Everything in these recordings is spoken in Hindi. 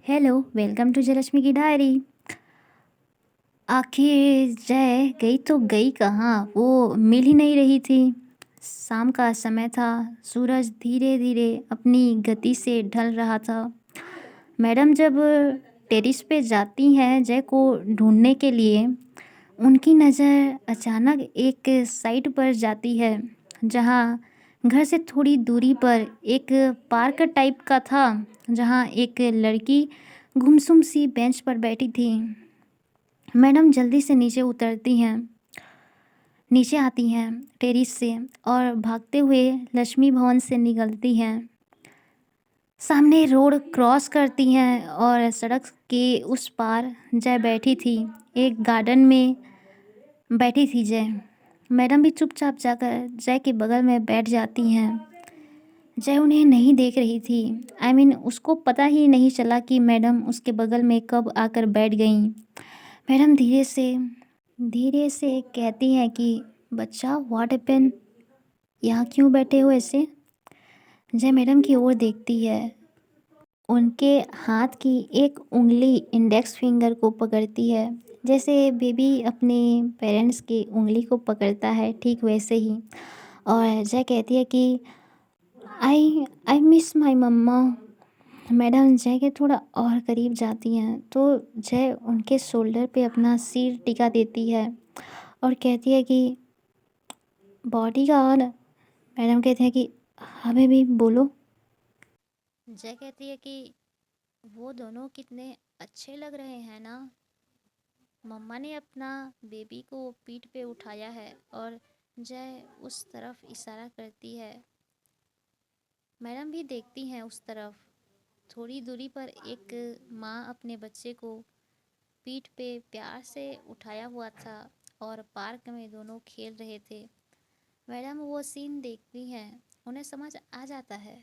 हेलो, वेलकम टू जयलक्ष्मी की डायरी। आखिर जय गई तो गई कहाँ? वो मिल ही नहीं रही थी। शाम का समय था, सूरज धीरे-धीरे अपनी गति से ढल रहा था। मैडम जब टेरेस पे जाती हैं जय को ढूँढने के लिए, उनकी नज़र अचानक एक साइट पर जाती है, जहाँ घर से थोड़ी दूरी पर एक पार्क टाइप का था, जहाँ एक लड़की गुमसुम सी बेंच पर बैठी थी। मैडम जल्दी से नीचे आती हैं टेरेस से और भागते हुए लक्ष्मी भवन से निकलती हैं। सामने रोड क्रॉस करती हैं और सड़क के उस पार जय बैठी थी। एक गार्डन में बैठी थी जय। मैडम भी चुपचाप जाकर जय के बगल में बैठ जाती हैं। जय उन्हें नहीं देख रही थी। उसको पता ही नहीं चला कि मैडम उसके बगल में कब आकर बैठ गईं। मैडम धीरे से कहती हैं कि बच्चा व्हाट हैपेंड, यहाँ क्यों बैठे हो ऐसे? जय मैडम की ओर देखती है। उनके हाथ की एक उंगली इंडेक्स फिंगर को पकड़ती है, जैसे बेबी अपने पेरेंट्स की उंगली को पकड़ता है, ठीक वैसे ही। और जय कहती है कि आई I miss my mamma. Madam जय के थोड़ा और करीब जाती हैं तो जय उनके शोल्डर पे अपना सिर टिका देती है और कहती है कि बॉडीगार्ड। मैडम कहती है कि हाँ बेबी बोलो। जय कहती है कि वो दोनों कितने अच्छे लग रहे हैं ना। मम्मा ने अपना बेबी को पीठ पे उठाया है और जय उस तरफ इशारा करती है। मैडम भी देखती हैं उस तरफ। थोड़ी दूरी पर एक माँ अपने बच्चे को पीठ पे प्यार से उठाया हुआ था और पार्क में दोनों खेल रहे थे। मैडम वो सीन देखती हैं, उन्हें समझ आ जाता है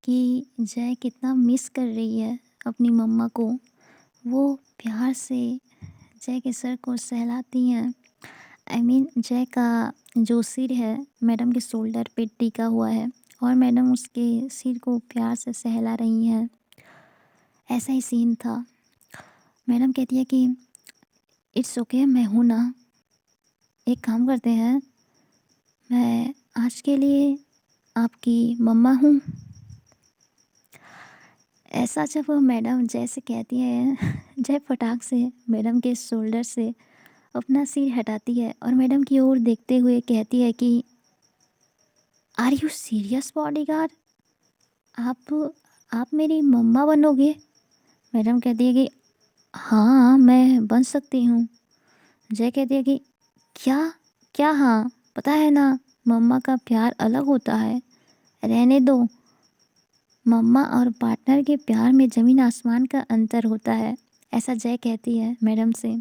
कि जय कितना मिस कर रही है अपनी मम्मा को। वो प्यार से जय के सर को सहलाती हैं। जय का जो सिर है मैडम के शोल्डर पे टिका हुआ है और मैडम उसके सिर को प्यार से सहला रही हैं। ऐसा ही सीन था। मैडम कहती है कि इट्स ओके, मैं हूँ ना। एक काम करते हैं, मैं आज के लिए आपकी मम्मा हूँ। ऐसा जब वो मैडम जैसे कहती हैं जय फटाक से मैडम के शोल्डर से अपना सिर हटाती है और मैडम की ओर देखते हुए कहती है कि आर यू सीरियस बॉडीगार्ड? आप मेरी मम्मा बनोगे? मैडम कहती है कि हाँ मैं बन सकती हूँ। जय कहती है कि क्या क्या हाँ, पता है ना मम्मा का प्यार अलग होता है, रहने दो। मम्मा और पार्टनर के प्यार में ज़मीन आसमान का अंतर होता है, ऐसा जय कहती है मैडम से।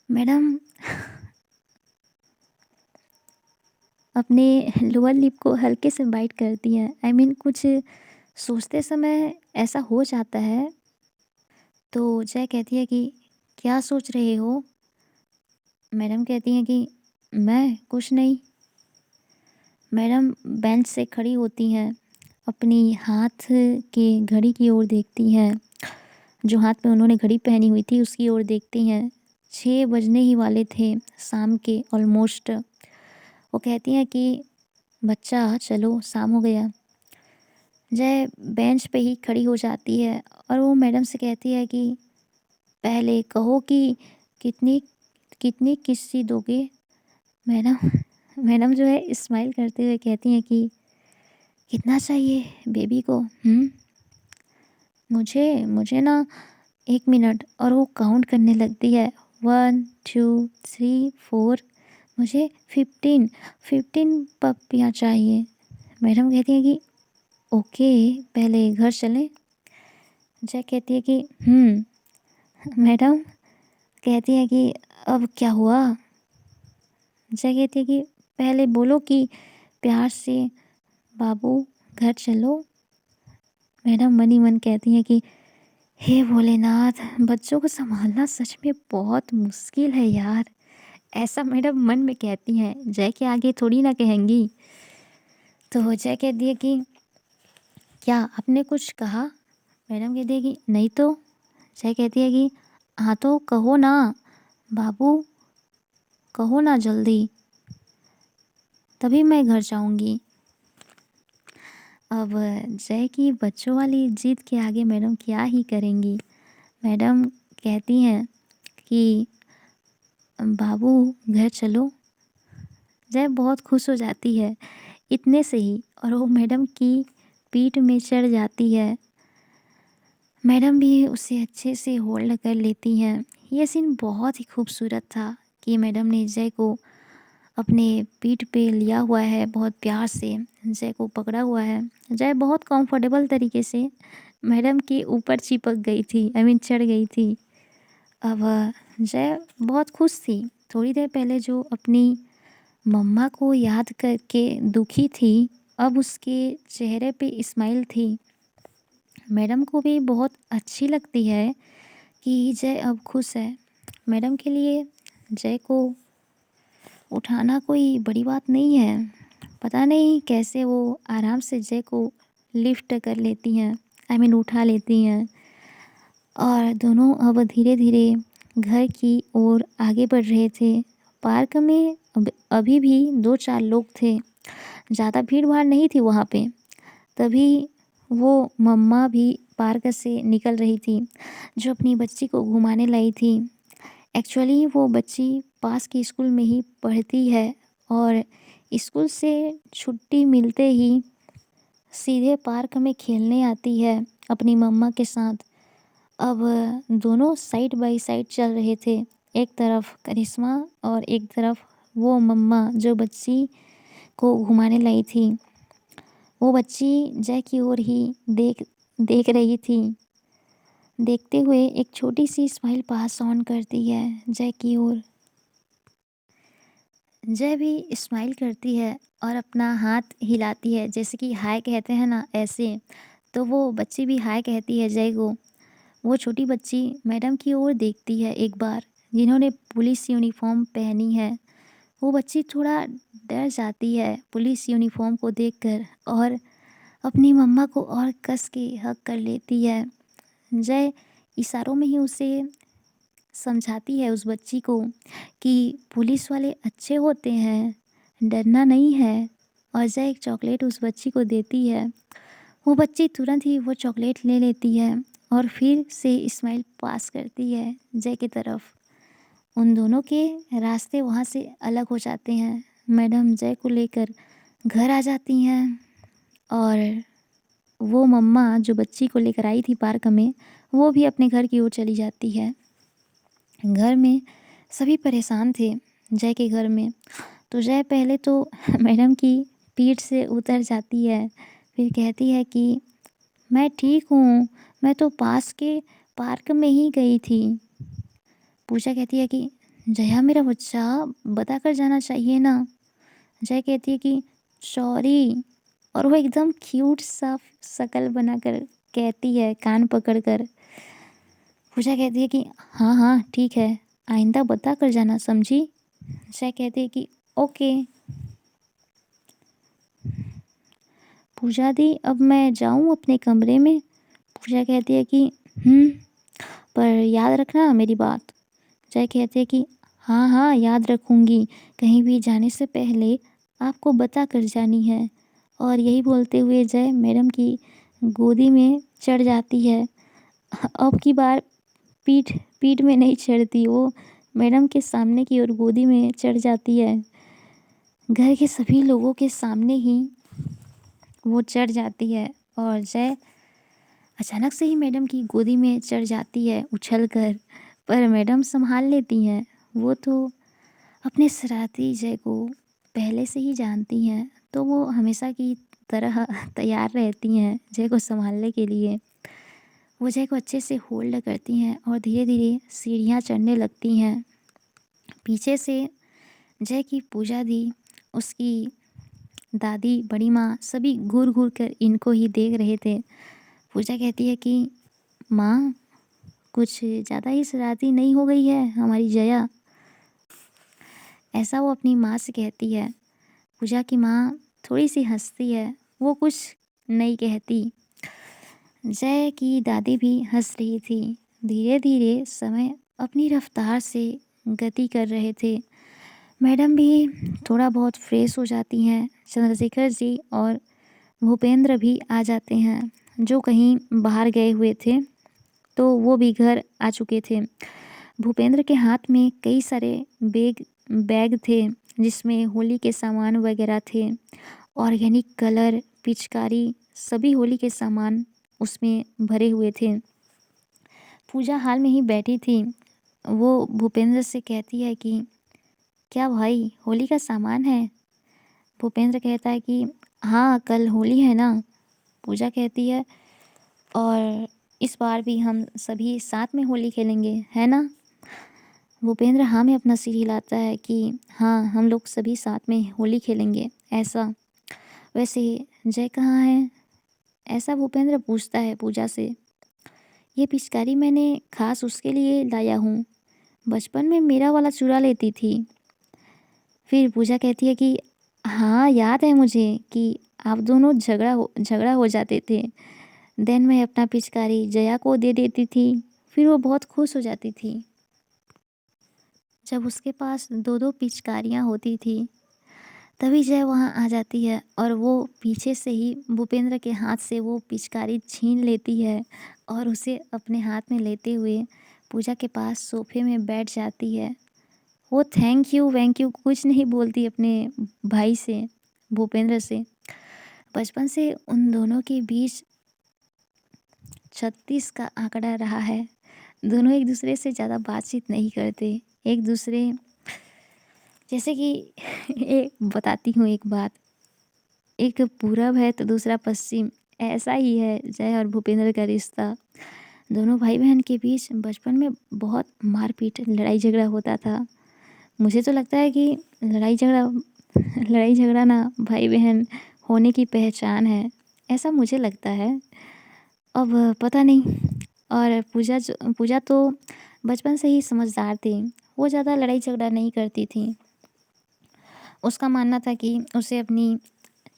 मैडम अपने लोअर लिप को हल्के से बाइट करती हैं। कुछ सोचते समय ऐसा हो जाता है। तो जय कहती है कि क्या सोच रहे हो? मैडम कहती हैं कि मैं कुछ नहीं। मैडम बेंच से खड़ी होती हैं, अपनी हाथ की घड़ी की ओर देखती हैं, जो हाथ में उन्होंने घड़ी पहनी हुई थी उसकी ओर देखती हैं। 6 बजने ही वाले थे शाम के ऑलमोस्ट। वो कहती हैं कि बच्चा चलो शाम हो गया। जय बेंच पे ही खड़ी हो जाती है और वो मैडम से कहती है कि पहले कहो कि कितनी कितनी किस्ती दोगे? मैडम मैडम जो है स्माइल करते हुए कहती हैं कि कितना चाहिए बेबी को? मुझे मुझे ना 1 मिनट। और वो काउंट करने लगती है 1 2 3 4। मुझे 15 पप्पियाँ चाहिए। मैडम कहती है कि ओके पहले घर चलें। जय कहती है कि मैडम कहती है कि अब क्या हुआ? जय कहती है कि पहले बोलो कि प्यार से बाबू घर चलो। मैडम मन ही मन कहती हैं कि हे भोलेनाथ, बच्चों को संभालना सच में बहुत मुश्किल है यार। ऐसा मैडम मन में कहती हैं, जय के आगे थोड़ी ना कहेंगी। तो जय कहती है कि क्या आपने कुछ कहा? मैडम कहती है कि नहीं तो। जय कहती है कि हाँ तो कहो ना बाबू, कहो ना जल्दी, तभी मैं घर जाऊंगी। अब जय की बच्चों वाली जिद के आगे मैडम क्या ही करेंगी। मैडम कहती हैं कि बाबू घर चलो। जय बहुत खुश हो जाती है इतने से ही, और वो मैडम की पीठ में चढ़ जाती है। मैडम भी उसे अच्छे से होल्ड कर लेती हैं। ये सीन बहुत ही खूबसूरत था कि मैडम ने जय को अपने पीठ पे लिया हुआ है, बहुत प्यार से जय को पकड़ा हुआ है। जय बहुत कंफर्टेबल तरीके से मैडम के ऊपर चिपक गई थी, चढ़ गई थी। अब जय बहुत खुश थी। थोड़ी देर पहले जो अपनी मम्मा को याद करके दुखी थी, अब उसके चेहरे पे स्माइल थी। मैडम को भी बहुत अच्छी लगती है कि जय अब खुश है। मैडम के लिए जय को उठाना कोई बड़ी बात नहीं है। पता नहीं कैसे वो आराम से जय को लिफ्ट कर लेती हैं, उठा लेती हैं। और दोनों अब धीरे धीरे घर की ओर आगे बढ़ रहे थे। पार्क में अभी भी 2-4 लोग थे, ज़्यादा भीड़ भाड़ नहीं थी वहाँ पे। तभी वो मम्मा भी पार्क से निकल रही थी, जो अपनी बच्ची को घुमाने लाई थी। एक्चुअली वो बच्ची पास के स्कूल में ही पढ़ती है और स्कूल से छुट्टी मिलते ही सीधे पार्क में खेलने आती है अपनी मम्मा के साथ। अब दोनों साइड बाय साइड चल रहे थे, एक तरफ करिश्मा और एक तरफ वो मम्मा जो बच्ची को घुमाने लाई थी। वो बच्ची जय की ओर ही देख देख रही थी। देखते हुए एक छोटी सी स्माइल पास ऑन करती है जय की ओर। जय भी स्माइल करती है और अपना हाथ हिलाती है, जैसे कि हाय कहते हैं ना ऐसे। तो वो बच्ची भी हाय कहती है जय को। वो छोटी बच्ची मैडम की ओर देखती है एक बार, जिन्होंने पुलिस यूनिफॉर्म पहनी है। वो बच्ची थोड़ा डर जाती है पुलिस यूनिफॉर्म को देखकर, और अपनी मम्मा को और कस के हग कर लेती है। जय इशारों में ही उसे समझाती है उस बच्ची को कि पुलिस वाले अच्छे होते हैं, डरना नहीं है। और जय एक चॉकलेट उस बच्ची को देती है। वो बच्ची तुरंत ही वो चॉकलेट ले लेती है और फिर से स्माइल पास करती है जय की तरफ। उन दोनों के रास्ते वहाँ से अलग हो जाते हैं। मैडम जय को लेकर घर आ जाती हैं और वो मम्मा जो बच्ची को लेकर आई थी पार्क में, वो भी अपने घर की ओर चली जाती है। घर में सभी परेशान थे जय के घर में। तो जय पहले तो मैडम की पीठ से उतर जाती है, फिर कहती है कि मैं ठीक हूँ, मैं तो पास के पार्क में ही गई थी। पूजा कहती है कि जया मेरा बच्चा, बता कर जाना चाहिए ना। जय कहती है कि सॉरी, और वो एकदम क्यूट सा शकल बनाकर कहती है कान पकड़कर। पूजा कहती है कि हाँ हाँ ठीक है, आइंदा बता कर जाना, समझी। जय कहती है कि ओके। पूजा दी, अब मैं जाऊँ अपने कमरे में। पूजा कहती है कि हम्म, पर याद रखना मेरी बात। जय कहती है कि हाँ हाँ याद रखूँगी, कहीं भी जाने से पहले आपको बता कर जानी है। और यही बोलते हुए जय मैडम की गोदी में चढ़ जाती है। अब की बार पीठ पीठ में नहीं चढ़ती, वो मैडम के सामने की ओर गोदी में चढ़ जाती है। घर के सभी लोगों के सामने ही वो चढ़ जाती है और जय अचानक से ही मैडम की गोदी में चढ़ जाती है उछल कर। पर मैडम संभाल लेती हैं। वो तो अपने शरारती जय को पहले से ही जानती हैं, तो वो हमेशा की तरह तैयार रहती हैं जय को संभालने के लिए। वो जय को अच्छे से होल्ड करती हैं और धीरे धीरे सीढ़ियाँ चढ़ने लगती हैं। पीछे से जय की पूजा दी, उसकी दादी, बड़ी माँ सभी घूर घूर कर इनको ही देख रहे थे। पूजा कहती है कि माँ, कुछ ज़्यादा ही शरारती नहीं हो गई है हमारी जया। ऐसा वो अपनी माँ से कहती है। पूजा की माँ थोड़ी सी हंसती है, वो कुछ नहीं कहती। जय की दादी भी हंस रही थी। धीरे धीरे समय अपनी रफ्तार से गति कर रहे थे। मैडम भी थोड़ा बहुत फ्रेश हो जाती हैं। चंद्रशेखर जी और भूपेंद्र भी आ जाते हैं, जो कहीं बाहर गए हुए थे, तो वो भी घर आ चुके थे। भूपेंद्र के हाथ में कई सारे बैग बैग थे, जिसमें होली के सामान वगैरह थे। ऑर्गेनिक कलर, पिचकारी, सभी होली के सामान उसमें भरे हुए थे। पूजा हाल में ही बैठी थी। वो भूपेंद्र से कहती है कि क्या भाई, होली का सामान है? भूपेंद्र कहता है कि हाँ, कल होली है ना। पूजा कहती है और इस बार भी हम सभी साथ में होली खेलेंगे, है ना? भूपेंद्र हाँ में अपना सिर हिलाता है कि हाँ, हम लोग सभी साथ में होली खेलेंगे। ऐसा वैसे जय कहाँ है? ऐसा भूपेंद्र पूछता है पूजा से। ये पिचकारी मैंने खास उसके लिए लाया हूँ। बचपन में मेरा वाला चुरा लेती थी। फिर पूजा कहती है कि हाँ, याद है मुझे कि आप दोनों झगड़ा हो जाते थे। देन मैं अपना पिचकारी जया को दे देती थी। फिर वो बहुत खुश हो जाती थी। जब उसके पास दो दो पिचकारियाँ होती थी, तभी जय वहाँ आ जाती है और वो पीछे से ही भूपेंद्र के हाथ से वो पिचकारी छीन लेती है और उसे अपने हाथ में लेते हुए पूजा के पास सोफे में बैठ जाती है। वो थैंक यू वैंक यू कुछ नहीं बोलती अपने भाई से, भूपेंद्र से। बचपन से उन दोनों के बीच 36 का आंकड़ा रहा है। दोनों एक दूसरे से ज़्यादा बातचीत नहीं करते। एक दूसरे जैसे कि एक बताती हूँ एक बात। एक पूरब है तो दूसरा पश्चिम, ऐसा ही है जय और भूपेंद्र का रिश्ता। दोनों भाई बहन के बीच बचपन में बहुत मारपीट, लड़ाई झगड़ा होता था। मुझे तो लगता है कि लड़ाई झगड़ा ना भाई बहन होने की पहचान है, ऐसा मुझे लगता है। अब पता नहीं। और पूजा तो बचपन से ही समझदार थी। वो ज़्यादा लड़ाई झगड़ा नहीं करती थी। उसका मानना था कि उसे अपनी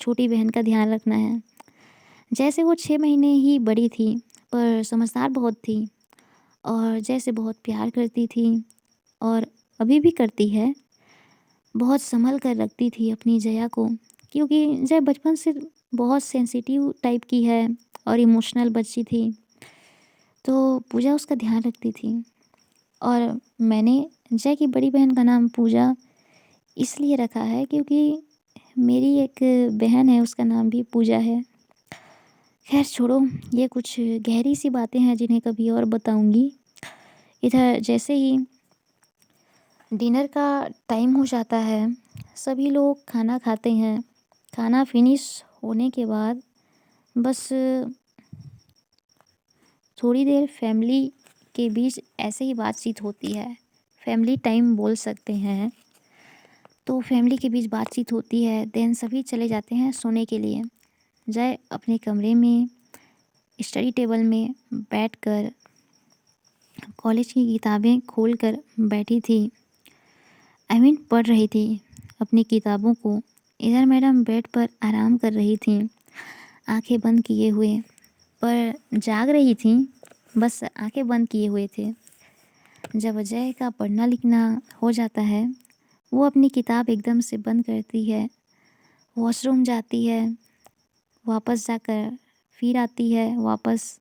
छोटी बहन का ध्यान रखना है। जैसे वो 6 महीने ही बड़ी थी, पर समझदार बहुत थी और जैसे बहुत प्यार करती थी और अभी भी करती है। बहुत संभल कर रखती थी अपनी जया को, क्योंकि जय बचपन से बहुत सेंसिटिव टाइप की है और इमोशनल बच्ची थी, तो पूजा उसका ध्यान रखती थी। और मैंने जय की बड़ी बहन का नाम पूजा इसलिए रखा है क्योंकि मेरी एक बहन है, उसका नाम भी पूजा है। खैर छोड़ो, ये कुछ गहरी सी बातें हैं जिन्हें कभी और बताऊंगी। इधर जैसे ही डिनर का टाइम हो जाता है, सभी लोग खाना खाते हैं। खाना फिनिश होने के बाद बस थोड़ी देर फैमिली के बीच ऐसे ही बातचीत होती है। फैमिली टाइम बोल सकते हैं। तो फैमिली के बीच बातचीत होती है, देन सभी चले जाते हैं सोने के लिए। जय अपने कमरे में स्टडी टेबल में बैठकर कॉलेज की किताबें खोलकर बैठी थी। पढ़ रही थी अपनी किताबों को। इधर मैडम बेड पर आराम कर रही थी, आंखें बंद किए हुए, पर जाग रही थी, बस आंखें बंद किए हुए थे। जब अजय का पढ़ना लिखना हो जाता है, वो अपनी किताब एकदम से बंद करती है, वॉशरूम जाती है, वापस जाकर फिर आती है, वापस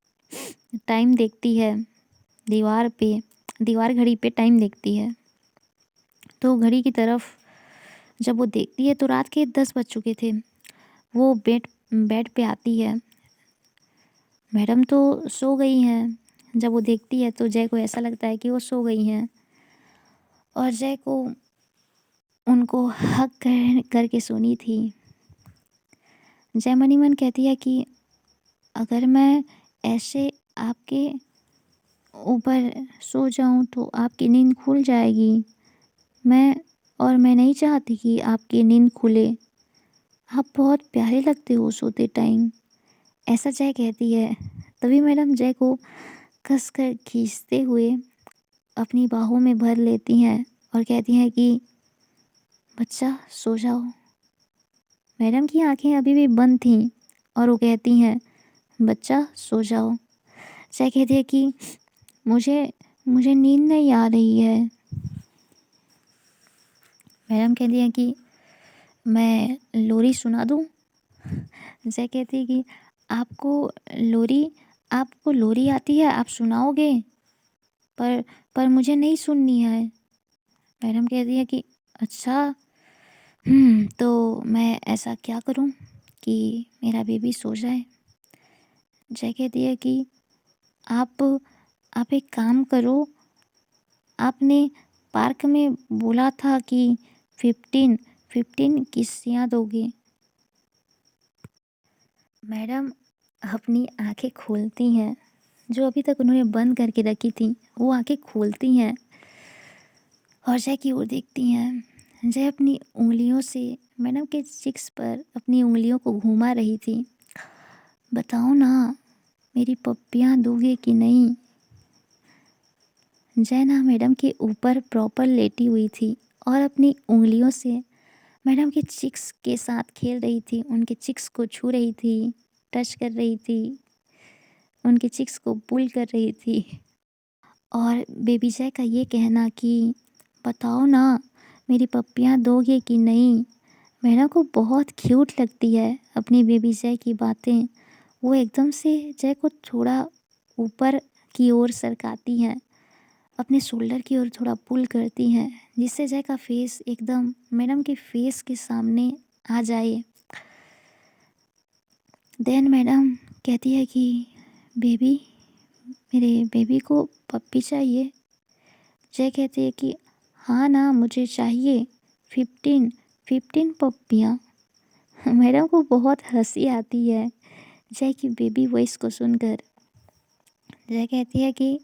टाइम देखती है, दीवार घड़ी पे टाइम देखती है। तो घड़ी की तरफ जब वो देखती है तो रात के 10 बज चुके थे। वो बेड पे आती है। मैडम तो सो गई हैं। जब वो देखती है तो जय को ऐसा लगता है कि वो सो गई हैं और जय को उनको हग करके सोनी थी। जय मनी मन कहती है कि अगर मैं ऐसे आपके ऊपर सो जाऊं तो आपकी नींद खुल जाएगी। मैं नहीं चाहती कि आपकी नींद खुले। आप बहुत प्यारे लगते हो सोते टाइम, ऐसा जय कहती है। तभी मैडम जय को कस कर खींचते हुए अपनी बाहों में भर लेती हैं और कहती हैं कि बच्चा सो जाओ। मैडम की आंखें अभी भी बंद थीं और वो कहती हैं बच्चा सो जाओ। जय कहती है कि मुझे मुझे नींद नहीं आ रही है। मैडम कहती है कि मैं लोरी सुना दूँ? जय कहती है कि आपको लोरी आपको लोरी आती है, आप सुनाओगे? पर पर मुझे नहीं सुननी है। मैडम कहती है कि अच्छा, तो मैं ऐसा क्या करूँ कि मेरा बेबी सो जाए? जय कहती है कि आप आप एक काम करो, आपने पार्क में बोला था कि 15 किस्सियाँ दोगे। मैडम अपनी आंखें खोलती हैं, जो अभी तक उन्होंने बंद करके रखी थी, वो आंखें खोलती हैं और जय की ओर देखती हैं। जय अपनी उंगलियों से मैडम के चिक्स पर अपनी उंगलियों को घुमा रही थी। बताओ ना, मेरी पप्पियाँ दोगे कि नहीं? जय ना मैडम के ऊपर प्रॉपर लेटी हुई थी और अपनी उंगलियों से मैडम के चिक्स के साथ खेल रही थी, उनके चिक्स को छू रही थी, टच कर रही थी, उनके चिक्स को पुल कर रही थी। और बेबी जय का ये कहना कि बताओ ना, मेरी पप्पियाँ दोगे कि नहीं, मैडम को बहुत क्यूट लगती है अपनी बेबी जय की बातें। वो एकदम से जय को थोड़ा ऊपर की ओर सरकाती हैं, अपने शोल्डर की ओर थोड़ा पुल करती हैं, जिससे जय का फेस एकदम मैडम के फेस के सामने आ जाए। देन मैडम कहती है कि बेबी, मेरे बेबी को पप्पी चाहिए। जय कहती है कि हाँ ना, मुझे चाहिए 15 पप्पियाँ। मैडम को बहुत हंसी आती है जय की बेबी वॉइस को सुनकर। जय कहती है कि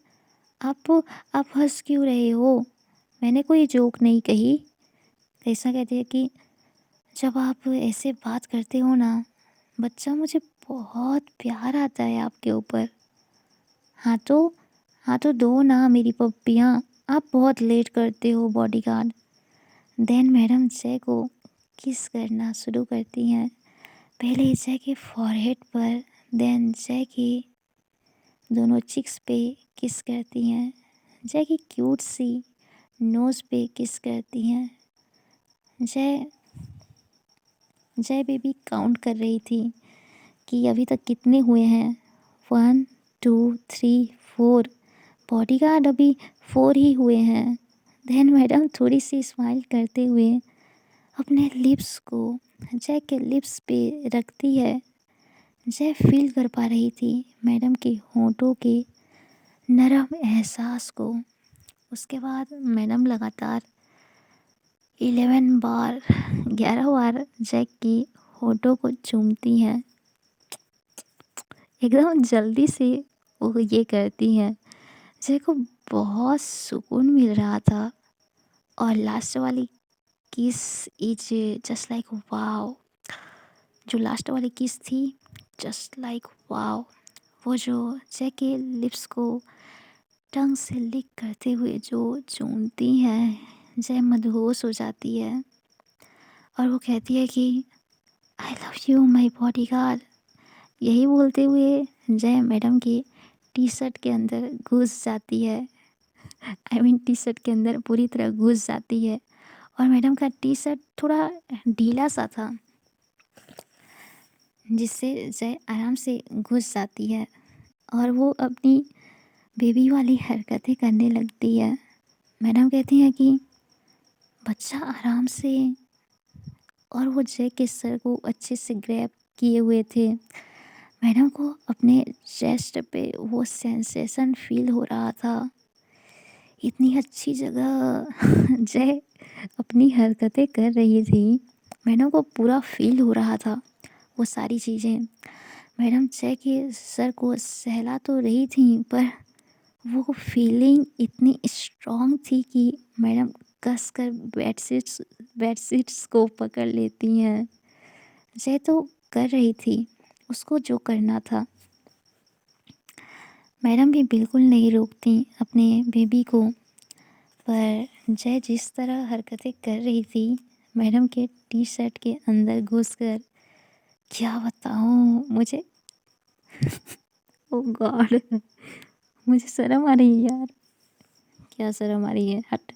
आप हंस क्यों रहे हो, मैंने कोई जोक नहीं कही। ऐसा कहती है कि जब आप ऐसे बात करते हो ना बच्चा, मुझे बहुत प्यार आता है आपके ऊपर। हाँ तो हाँ तो दो ना मेरी पप्पियाँ, आप बहुत लेट करते हो बॉडीगार्ड। देन मैडम जय को किस करना शुरू करती हैं, पहले जय के फॉरहेड पर, देन जय के दोनों चिक्स पे किस करती हैं, जय की क्यूट सी नोज़ पे किस करती हैं। जय जय बेबी काउंट कर रही थी कि अभी तक कितने हुए हैं। 1 2 3 4। बॉडीगार्ड अभी 4 ही हुए हैं। देन मैडम थोड़ी सी स्माइल करते हुए अपने लिप्स को जय के लिप्स पे रखती है। जय फील कर पा रही थी मैडम के होंठों के नरम एहसास को। उसके बाद मैडम लगातार 11 बार जय की होंठों को चूमती हैं। एकदम जल्दी से वो ये करती हैं। जय को बहुत सुकून मिल रहा था और लास्ट वाली किस इज जस्ट लाइक वाव। जो लास्ट वाली किस थी, जस्ट लाइक वाव। वो जो जय के लिप्स को टंग से लिक करते हुए जो चूमती हैं, जय मदहोश हो जाती है और वो कहती है कि I love you my bodyguard. यही बोलते हुए जय मैडम की टी शर्ट के अंदर घुस जाती है। टी शर्ट के अंदर पूरी तरह घुस जाती है और मैडम का टी शर्ट थोड़ा ढीला सा था, जिससे जय आराम से घुस जाती है और वो अपनी बेबी वाली हरकतें करने लगती है। मैडम कहती हैं कि बच्चा आराम से, और वो जय के सर को अच्छे से ग्रैब किए हुए थे। मैडम को अपने चेस्ट पे वो सेंसेशन फील हो रहा था। इतनी अच्छी जगह जय अपनी हरकतें कर रही थी, मैडम को पूरा फील हो रहा था वो सारी चीज़ें। मैडम जय के सर को सहला तो रही थी, पर वो फीलिंग इतनी स्ट्रॉन्ग थी कि मैडम कस कर बेडशीट्स को पकड़ लेती हैं। जय तो कर रही थी उसको जो करना था। मैडम भी बिल्कुल नहीं रोकती अपने बेबी को, पर जय जिस तरह हरकतें कर रही थी मैडम के टी शर्ट के अंदर घुसकर, क्या बताऊँ, ओ गॉड! मुझे शर्म आ रही है यार। क्या शर्म आ रही है? हट!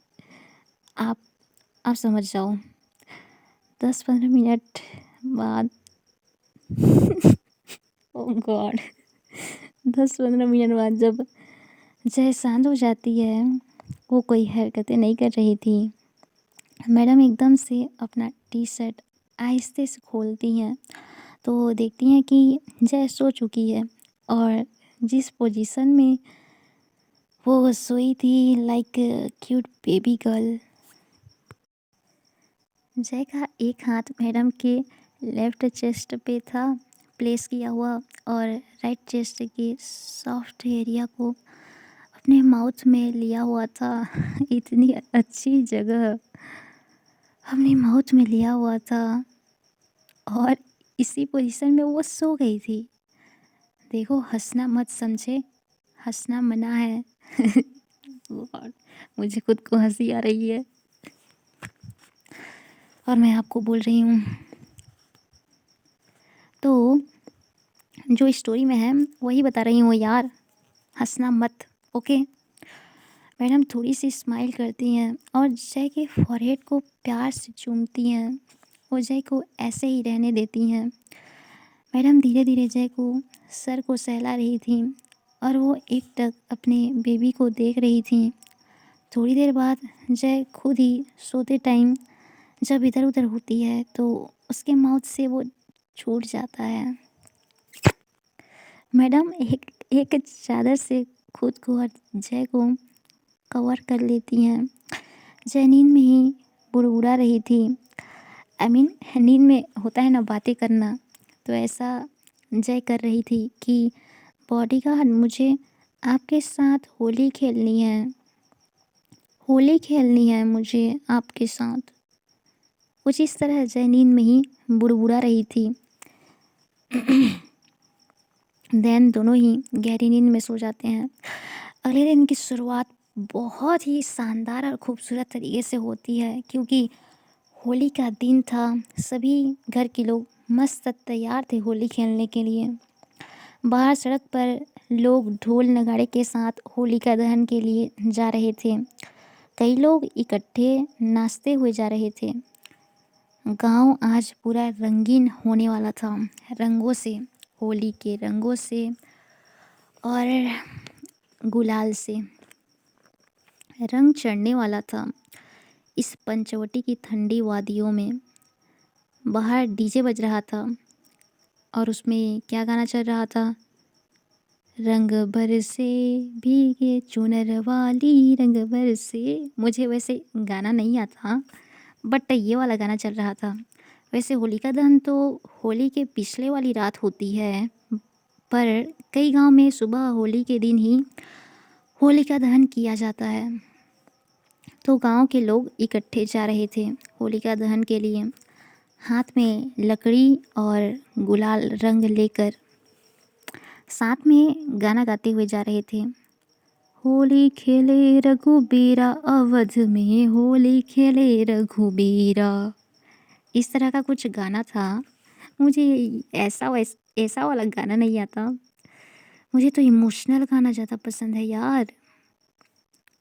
आप आप समझ जाओ। 10-15 मिनट बाद ओ गॉड! 10-15 मिनट बाद जब जय शांत हो जाती है, वो कोई हरकतें नहीं कर रही थी। मैडम एकदम से अपना टी-शर्ट आहिस्ते से खोलती हैं, तो देखती हैं कि जय सो चुकी है और जिस पोजीशन में वो सोई थी लाइक क्यूट बेबी गर्ल। जय का एक हाथ मैडम के लेफ्ट चेस्ट पे था प्लेस किया हुआ और राइट चेस्ट के सॉफ्ट एरिया को अपने माउथ में लिया हुआ था। इतनी अच्छी जगह अपने माउथ में लिया हुआ था और इसी पोजीशन में वो सो गई थी। देखो, हंसना मत समझे, हंसना मना है। और मुझे खुद को हंसी आ रही है और मैं आपको बोल रही हूँ। तो जो स्टोरी में है वही बता रही हूँ यार, हंसना मत। ओके। मैडम थोड़ी सी स्माइल करती हैं और जय के फॉरहेड को प्यार से चूमती हैं और जय को ऐसे ही रहने देती हैं। मैडम धीरे धीरे जय को सर को सहला रही थी और वो एकटक अपने बेबी को देख रही थी। थोड़ी देर बाद जय खुद ही सोते टाइम जब इधर उधर होती है तो उसके माउथ से वो छूट जाता है। मैडम एक एक चादर से खुद को और जय को कवर कर लेती हैं। जय नींद में ही बुड़बुड़ा रही थी। आई मीन नींद में होता है ना बातें करना, तो ऐसा जय कर रही थी कि बॉडीगार्ड, मुझे आपके साथ होली खेलनी है, होली खेलनी है मुझे आपके साथ। कुछ इस तरह जय नींद में ही बुड़बुड़ा रही थी। देन दोनों ही गहरी नींद में सो जाते हैं। अगले दिन की शुरुआत बहुत ही शानदार और खूबसूरत तरीके से होती है क्योंकि होली का दिन था। सभी घर के लोग मस्त तैयार थे होली खेलने के लिए। बाहर सड़क पर लोग ढोल नगाड़े के साथ होलिका दहन के लिए जा रहे थे। कई लोग इकट्ठे नाचते हुए जा रहे थे। गांव आज पूरा रंगीन होने वाला था, रंगों से, होली के रंगों से और गुलाल से रंग चढ़ने वाला था। इस पंचवटी की ठंडी वादियों में बाहर डीजे बज रहा था और उसमें क्या गाना चल रहा था? रंग बरसे भीगे चुनर वाली रंग बरसे। मुझे वैसे गाना नहीं आता बट ये वाला गाना चल रहा था। वैसे होलिका दहन तो होली के पिछले वाली रात होती है, पर कई गांव में सुबह होली के दिन ही होलिका दहन किया जाता है। तो गांव के लोग इकट्ठे जा रहे थे होलिका दहन के लिए, हाथ में लकड़ी और गुलाल रंग लेकर। साथ में गाना गाते हुए जा रहे थे। होली खेले रघुबीरा अवध में, होली खेले रघुबीरा। इस तरह का कुछ गाना था। मुझे ऐसा वाला गाना नहीं आता। मुझे तो इमोशनल गाना ज़्यादा पसंद है यार।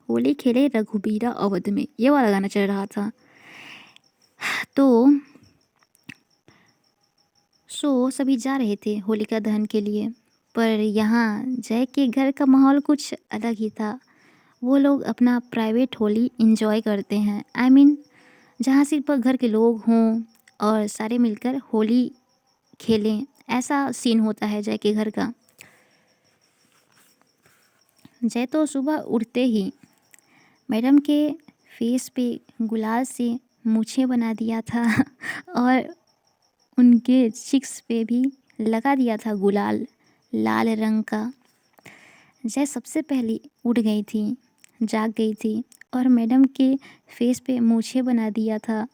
होली खेले रघुबीरा अवध में, ये वाला गाना चल रहा था। तो सभी जा रहे थे होलिका दहन के लिए, पर यहाँ जय के घर का माहौल कुछ अलग ही था। वो लोग अपना प्राइवेट होली इंजॉय करते हैं। आई मीन जहाँ सिर्फ घर के लोग हों और सारे मिलकर होली खेलें, ऐसा सीन होता है जय के घर का। जय तो सुबह उठते ही मैडम के फेस पे गुलाल से मूछें बना दिया था और उनके चिक्स पे भी लगा दिया था गुलाल लाल रंग का। जय सबसे पहले उठ गई थी, जाग गई थी और मैडम के फेस पे मूछें बना दिया था।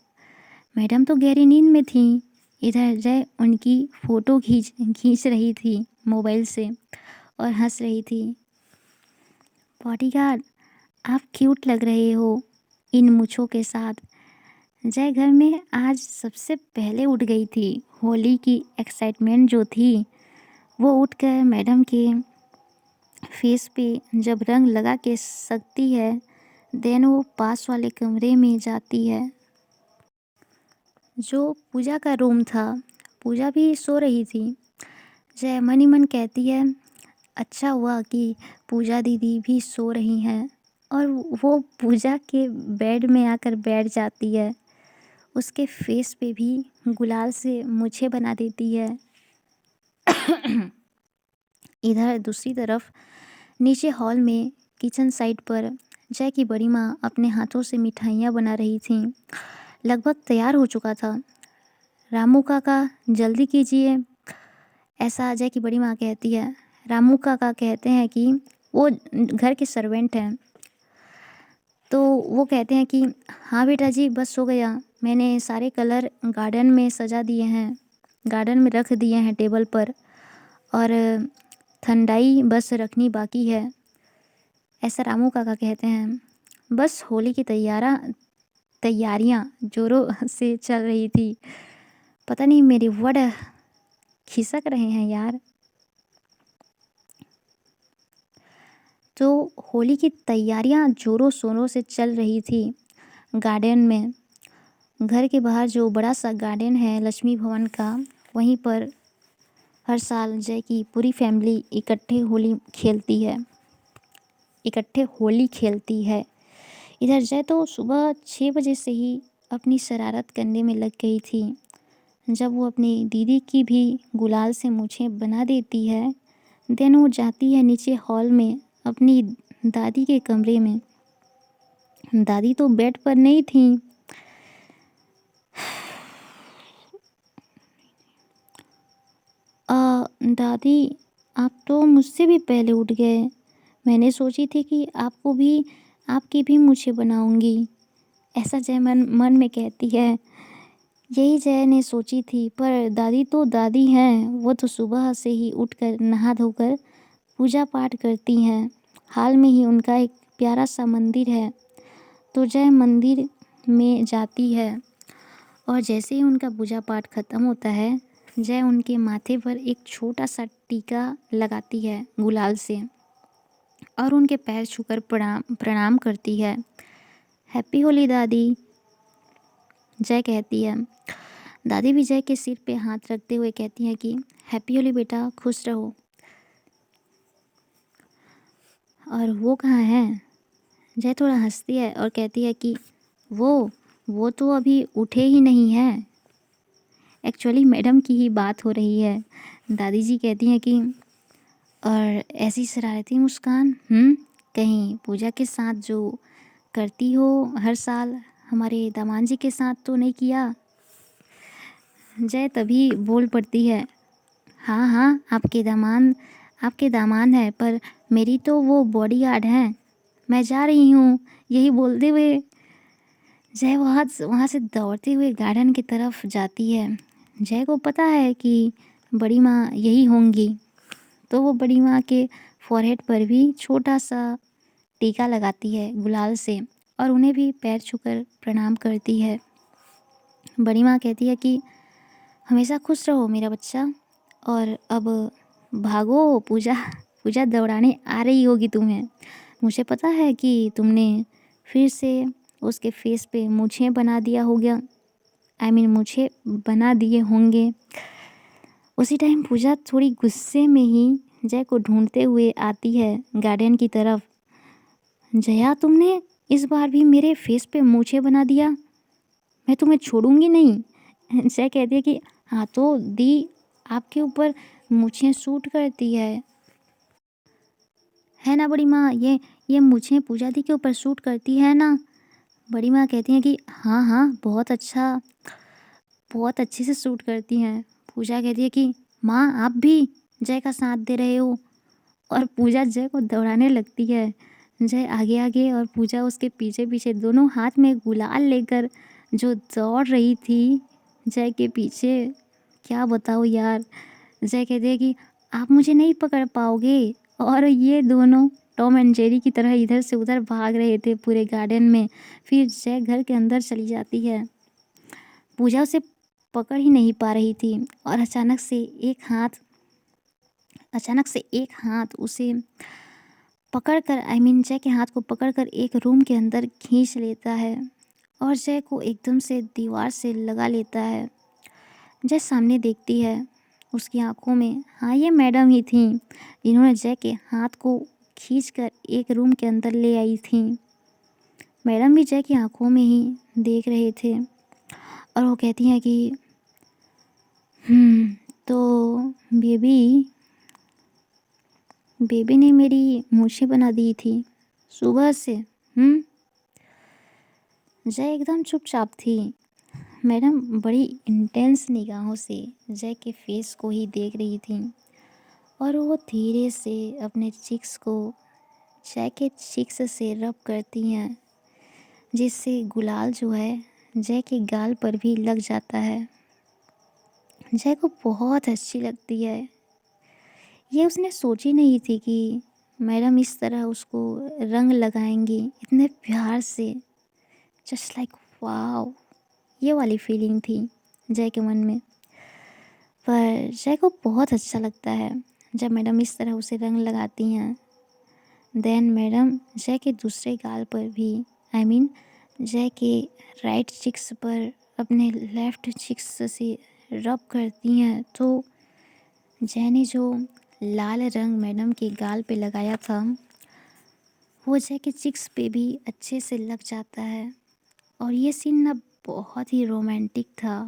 मैडम तो गहरी नींद में थी। इधर जय उनकी फ़ोटो खींच रही थी मोबाइल से और हंस रही थी। बॉडीगार्ड, आप क्यूट लग रहे हो इन मूँछों के साथ। जय घर में आज सबसे पहले उठ गई थी। होली की एक्साइटमेंट जो थी वो उठकर मैडम के फेस पे जब रंग लगा के सकती है, देन वो पास वाले कमरे में जाती है जो पूजा का रूम था। पूजा भी सो रही थी। जय मन ही मन कहती है, अच्छा हुआ कि पूजा दीदी भी सो रही हैं। और वो पूजा के बेड में आकर बैठ जाती है। उसके फेस पे भी गुलाल से मूछें बना देती है। इधर दूसरी तरफ नीचे हॉल में किचन साइड पर जय की बड़ी माँ अपने हाथों से मिठाइयाँ बना रही थीं। लगभग तैयार हो चुका था। रामू काका जल्दी कीजिए, ऐसा अजय की बड़ी माँ कहती है। रामू काका कहते हैं कि वो घर के सर्वेंट हैं, तो वो कहते हैं कि हाँ बेटा जी बस हो गया, मैंने सारे कलर गार्डन में सजा दिए हैं, गार्डन में रख दिए हैं टेबल पर, और ठंडाई बस रखनी बाकी है, ऐसा रामू काका कहते हैं। बस होली की तैयारियाँ जोरों से चल रही थी। पता नहीं मेरे वर्ड खिसक रहे हैं यार। तो होली की तैयारियां जोरों शोरों से चल रही थी गार्डन में। घर के बाहर जो बड़ा सा गार्डन है लक्ष्मी भवन का, वहीं पर हर साल जय की पूरी फैमिली इकट्ठे होली खेलती है। इधर जय तो सुबह 6 बजे से ही अपनी शरारत करने में लग गई थी। जब वो अपनी दीदी की भी गुलाल से मूछें बना देती है, देन वो जाती है नीचे हॉल में अपनी दादी के कमरे में। दादी तो बेड पर नहीं थी। दादी आप तो मुझसे भी पहले उठ गए। मैंने सोची थी कि आपकी भी मूछें बनाऊंगी, ऐसा जय मन मन में कहती है। यही जय ने सोची थी, पर दादी तो दादी हैं, वो तो सुबह से ही उठकर नहा धोकर पूजा पाठ करती हैं। हाल में ही उनका एक प्यारा सा मंदिर है, तो जय मंदिर में जाती है और जैसे ही उनका पूजा पाठ खत्म होता है, जय उनके माथे पर एक छोटा सा टीका लगाती है गुलाल से और उनके पैर छूकर प्रणाम करती है। हैप्पी होली दादी, जय कहती है। दादी भी जय के सिर पे हाथ रखते हुए कहती हैं कि हैप्पी होली बेटा, खुश रहो। और वो कहाँ है? जय थोड़ा हंसती है और कहती है कि वो तो अभी उठे ही नहीं हैं। एक्चुअली मैडम की ही बात हो रही है। दादी जी कहती हैं कि और ऐसी शरारती मुस्कान, कहीं पूजा के साथ जो करती हो हर साल हमारे दामाद जी के साथ तो नहीं किया? जय तभी बोल पड़ती है, हाँ हाँ आपके दामाद हैं, पर मेरी तो वो बॉडीगार्ड हैं, मैं जा रही हूँ। यही बोलते हुए जय वहाँ से दौड़ते हुए गार्डन की तरफ जाती है। जय को पता है कि बड़ी माँ यही होंगी, तो वो बड़ी माँ के फॉरहेड पर भी छोटा सा टीका लगाती है गुलाल से और उन्हें भी पैर छूकर प्रणाम करती है। बड़ी माँ कहती है कि हमेशा खुश रहो मेरा बच्चा, और अब भागो, पूजा पूजा दौड़ाने आ रही होगी तुम्हें। मुझे पता है कि तुमने फिर से उसके फेस पे मूछें बना दिया होगा, मूछें बना दिए होंगे। उसी टाइम पूजा थोड़ी गुस्से में ही जय को ढूंढते हुए आती है गार्डन की तरफ। जया, तुमने इस बार भी मेरे फेस पे मूछें बना दिया, मैं तुम्हें छोड़ूंगी नहीं। जय कहती है कि हाँ तो दी, आपके ऊपर मूछें सूट करती है ना बड़ी माँ? ये मूछें पूजा दी के ऊपर सूट करती है ना? बड़ी माँ कहती हैं कि हाँ हाँ, बहुत अच्छे से सूट करती हैं। पूजा कहती है कि माँ आप भी जय का साथ दे रहे हो, और पूजा जय को दौड़ाने लगती है। जय आगे आगे और पूजा उसके पीछे पीछे, दोनों हाथ में गुलाल लेकर जो दौड़ रही थी जय के पीछे। क्या बताओ यार। जय कहते हैं कि आप मुझे नहीं पकड़ पाओगे, और ये दोनों टॉम एंड जेरी की तरह इधर से उधर भाग रहे थे पूरे गार्डन में। फिर जय घर के अंदर चली जाती है। पूजा उसे पकड़ ही नहीं पा रही थी और अचानक से एक हाथ अचानक से एक हाथ उसे पकड़कर जय के हाथ को पकड़कर एक रूम के अंदर खींच लेता है और जय को एकदम से दीवार से लगा लेता है। जय सामने देखती है, उसकी आंखों में हाँ ये मैडम ही थीं जिन्होंने जय के हाथ को खींचकर एक रूम के अंदर ले आई थीं। मैडम भी जय की आंखों में ही देख रहे थे और वो कहती हैं कि तो बेबी बेबी ने मेरी मूछें बना दी थी सुबह से। जय एकदम चुपचाप थी। मैडम बड़ी इंटेंस निगाहों से जय के फेस को ही देख रही थी और वो धीरे से अपने चिक्स को जय के चिक्स से रब करती हैं, जिससे गुलाल जो है जय के गाल पर भी लग जाता है। जय को बहुत अच्छी लगती है। ये उसने सोची नहीं थी कि मैडम इस तरह उसको रंग लगाएंगी इतने प्यार से। जस्ट लाइक वाव, ये वाली फीलिंग थी जय के मन में। पर जय को बहुत अच्छा लगता है जब मैडम इस तरह उसे रंग लगाती हैं। देन मैडम जय के दूसरे गाल पर भी जय के राइट चिक्स पर अपने लेफ्ट चिक्स से रब करती हैं, तो जय ने जो लाल रंग मैडम के गाल पे लगाया था वो जय के चिक्स पे भी अच्छे से लग जाता है और ये सीन ना बहुत ही रोमांटिक था।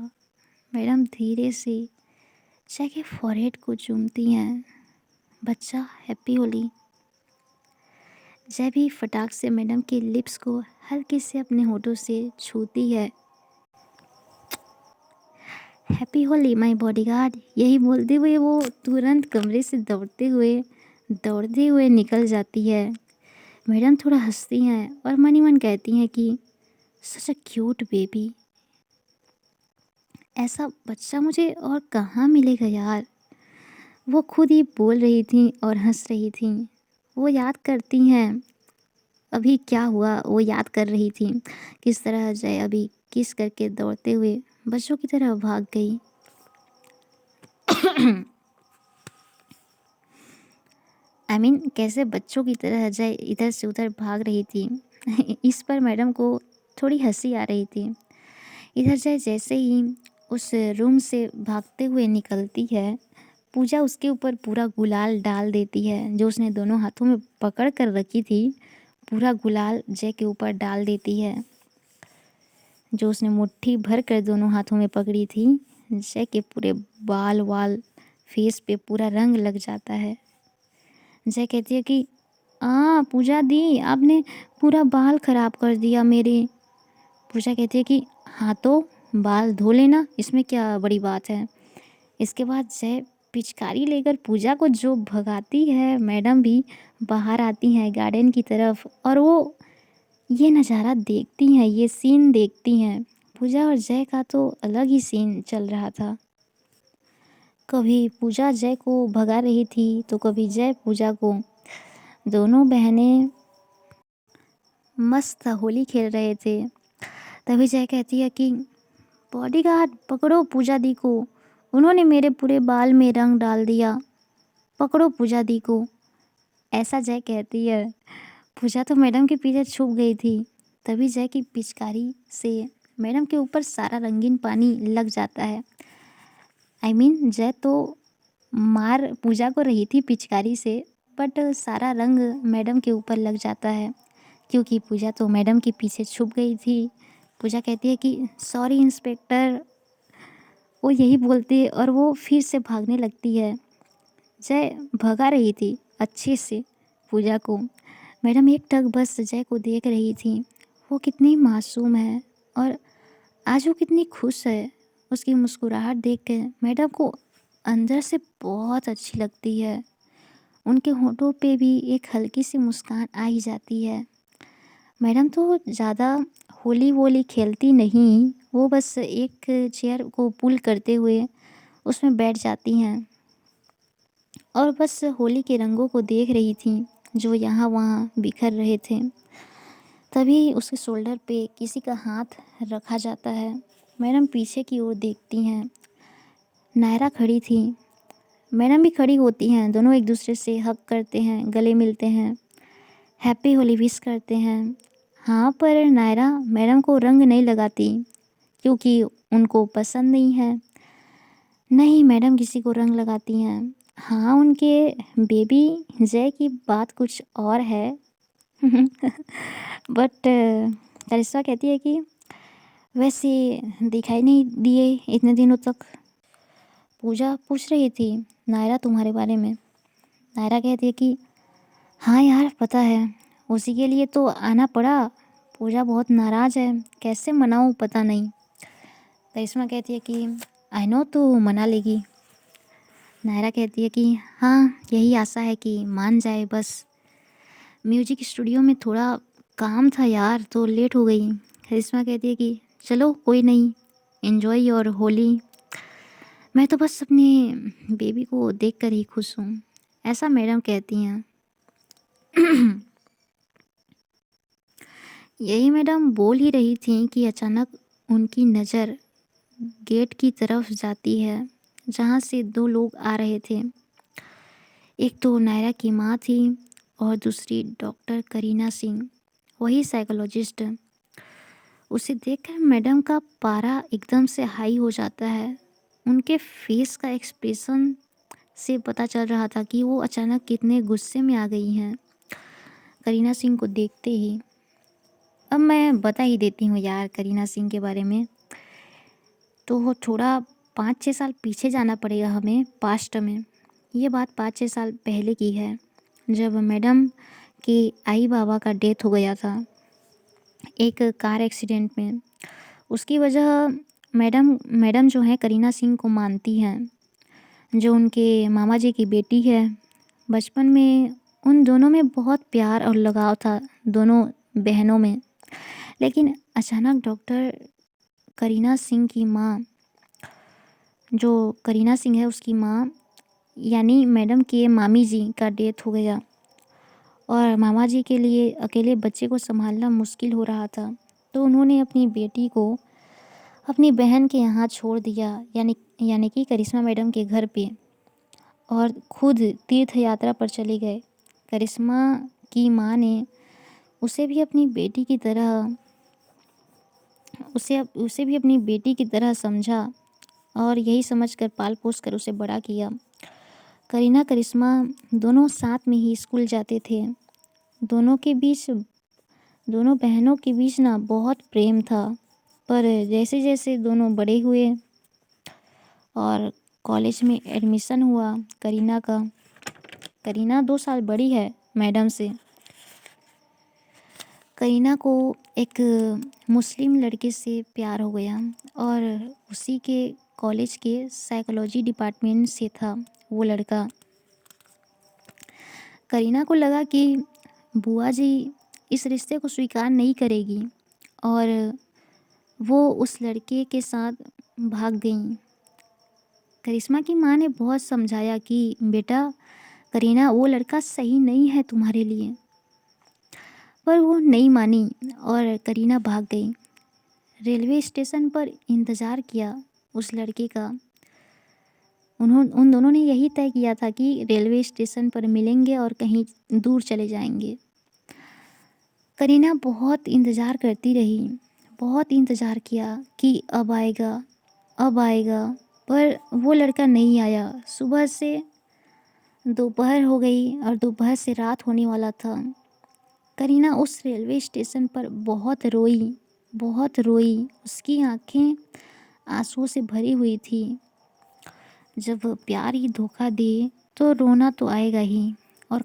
मैडम धीरे से जय के फॉरहेड को चूमती हैं। बच्चा हैप्पी होली। जय भी फटाक से मैडम के लिप्स को हल्के से अपने होठों से छूती है। हैप्पी होली माय बॉडीगार्ड, यही बोलते हुए वो तुरंत कमरे से दौड़ते हुए निकल जाती है। मैडम थोड़ा हंसती हैं और मन ही मन कहती हैं कि सच अ क्यूट बेबी, ऐसा बच्चा मुझे और कहाँ मिलेगा यार। वो खुद ही बोल रही थी और हंस रही थी। वो याद करती हैं अभी क्या हुआ, वो याद कर रही थी किस तरह जय अभी किस करके दौड़ते हुए बच्चों की तरह भाग गई। कैसे बच्चों की तरह जय इधर से उधर भाग रही थी। इस पर मैडम को थोड़ी हंसी आ रही थी। इधर जय जैसे ही उस रूम से भागते हुए निकलती है, पूजा उसके ऊपर पूरा गुलाल डाल देती है। जो उसने दोनों हाथों में पकड़ कर रखी थी, पूरा गुलाल जय के ऊपर डाल देती है। जो उसने मुट्ठी भर कर दोनों हाथों में पकड़ी थी, जय के पूरे बाल वाल फेस पे पूरा रंग लग जाता है। जय कहती है कि पूजा दी, आपने पूरा बाल ख़राब कर दिया मेरे। पूजा कहती है कि हाँ तो बाल धो लेना, इसमें क्या बड़ी बात है। इसके बाद जय पिचकारी लेकर पूजा को जो भगाती है, मैडम भी बाहर आती हैं गार्डन की तरफ और वो ये नज़ारा देखती हैं, ये सीन देखती हैं। पूजा और जय का तो अलग ही सीन चल रहा था। कभी पूजा जय को भगा रही थी तो कभी जय पूजा को। दोनों बहनें मस्त होली खेल रहे थे। तभी जय कहती है कि बॉडीगार्ड पकड़ो पूजा दी को, उन्होंने मेरे पूरे बाल में रंग डाल दिया, पकड़ो पूजा दी को। ऐसा जय कहती है। पूजा तो मैडम के पीछे छुप गई थी। तभी जय की पिचकारी से मैडम के ऊपर सारा रंगीन पानी लग जाता है। जय तो मार पूजा को रही थी पिचकारी से, बट सारा रंग मैडम के ऊपर लग जाता है क्योंकि पूजा तो मैडम के पीछे छुप गई थी। पूजा कहती है कि सॉरी इंस्पेक्टर, वो यही बोलती और वो फिर से भागने लगती है। जय भगा रही थी अच्छे से पूजा को। मैडम एक टक बस जय को देख रही थी। वो कितनी मासूम है और आज वो कितनी खुश है। उसकी मुस्कुराहट देख के मैडम को अंदर से बहुत अच्छी लगती है। उनके होठों पे भी एक हल्की सी मुस्कान आ ही जाती है। मैडम तो ज़्यादा होली वोली खेलती नहीं, वो बस एक चेयर को पुल करते हुए उसमें बैठ जाती हैं और बस होली के रंगों को देख रही थी जो यहाँ वहाँ बिखर रहे थे। तभी उसके शोल्डर पे किसी का हाथ रखा जाता है। मैडम पीछे की ओर देखती हैं। नायरा खड़ी थी। मैडम भी खड़ी होती हैं, दोनों एक दूसरे से हग करते हैं, गले मिलते हैं, हैप्पी होली विश करते हैं। हाँ, पर नायरा मैडम को रंग नहीं लगाती क्योंकि उनको पसंद नहीं है। नहीं, मैडम किसी को रंग लगाती हैं। हाँ, उनके बेबी जय की बात कुछ और है। बट करिश्मा कहती है कि वैसे दिखाई नहीं दिए इतने दिनों तक। पूजा पूछ रही थी नायरा तुम्हारे बारे में। नायरा कहती है कि हाँ यार पता है, उसी के लिए तो आना पड़ा। पूजा बहुत नाराज़ है, कैसे मनाऊँ पता नहीं। करिश्मा कहती है कि आई नो तू मना लेगी। नायरा कहती है कि हाँ यही आशा है कि मान जाए बस। म्यूजिक स्टूडियो में थोड़ा काम था यार तो लेट हो गई। करिश्मा कहती है कि चलो कोई नहीं, एन्जॉय योर होली। मैं तो बस अपने बेबी को देखकर ही खुश हूँ, ऐसा मैडम कहती हैं। यही मैडम बोल ही रही थी कि अचानक उनकी नज़र गेट की तरफ जाती है जहाँ से दो लोग आ रहे थे। एक तो नायरा की माँ थी और दूसरी डॉक्टर करीना सिंह, वही साइकोलॉजिस्ट। उसे देखकर मैडम का पारा एकदम से हाई हो जाता है। उनके फेस का एक्सप्रेशन से पता चल रहा था कि वो अचानक कितने गुस्से में आ गई हैं करीना सिंह को देखते ही। अब मैं बता ही देती हूँ यार करीना सिंह के बारे में। तो वो थोड़ा 5-6 साल पीछे जाना पड़ेगा हमें, पास्ट में। ये बात 5-6 साल पहले की है, जब मैडम के आई बाबा का डेथ हो गया था एक कार एक्सीडेंट में। उसकी वजह मैडम मैडम जो है करीना सिंह को मानती हैं, जो उनके मामा जी की बेटी है। बचपन में उन दोनों में बहुत प्यार और लगाव था, दोनों बहनों में। लेकिन अचानक डॉक्टर करीना सिंह की माँ, जो करीना सिंह है उसकी माँ यानी मैडम के मामी जी का डेथ हो गया और मामा जी के लिए अकेले बच्चे को संभालना मुश्किल हो रहा था। तो उन्होंने अपनी बेटी को अपनी बहन के यहाँ छोड़ दिया, यानी कि करिश्मा मैडम के घर पे, और खुद तीर्थ यात्रा पर चले गए। करिश्मा की माँ ने उसे भी अपनी बेटी की तरह उसे भी अपनी बेटी की तरह समझा और यही समझकर पाल पोस कर उसे बड़ा किया। करीना करिश्मा दोनों साथ में ही स्कूल जाते थे। दोनों के बीच दोनों बहनों के बीच ना बहुत प्रेम था। पर जैसे जैसे दोनों बड़े हुए और कॉलेज में एडमिशन हुआ करीना का, करीना 2 साल बड़ी है मैडम से। करीना को एक मुस्लिम लड़के से प्यार हो गया और उसी के कॉलेज के साइकोलॉजी डिपार्टमेंट से था वो लड़का। करीना को लगा कि बुआ जी इस रिश्ते को स्वीकार नहीं करेगी और वो उस लड़के के साथ भाग गई। करिश्मा की माँ ने बहुत समझाया कि बेटा करीना वो लड़का सही नहीं है तुम्हारे लिए, पर वो नहीं मानी और करीना भाग गई। रेलवे स्टेशन पर इंतज़ार किया उस लड़के का। उन दोनों ने यही तय किया था कि रेलवे स्टेशन पर मिलेंगे और कहीं दूर चले जाएंगे। करीना बहुत इंतज़ार करती रही, बहुत इंतज़ार किया कि अब आएगा अब आएगा, पर वो लड़का नहीं आया। सुबह से दोपहर हो गई और दोपहर से रात होने वाला था। करीना उस रेलवे स्टेशन पर बहुत रोई, बहुत रोई। उसकी आंखें आंसुओं से भरी हुई थी। जब प्यार ही धोखा दे तो रोना तो आएगा ही, और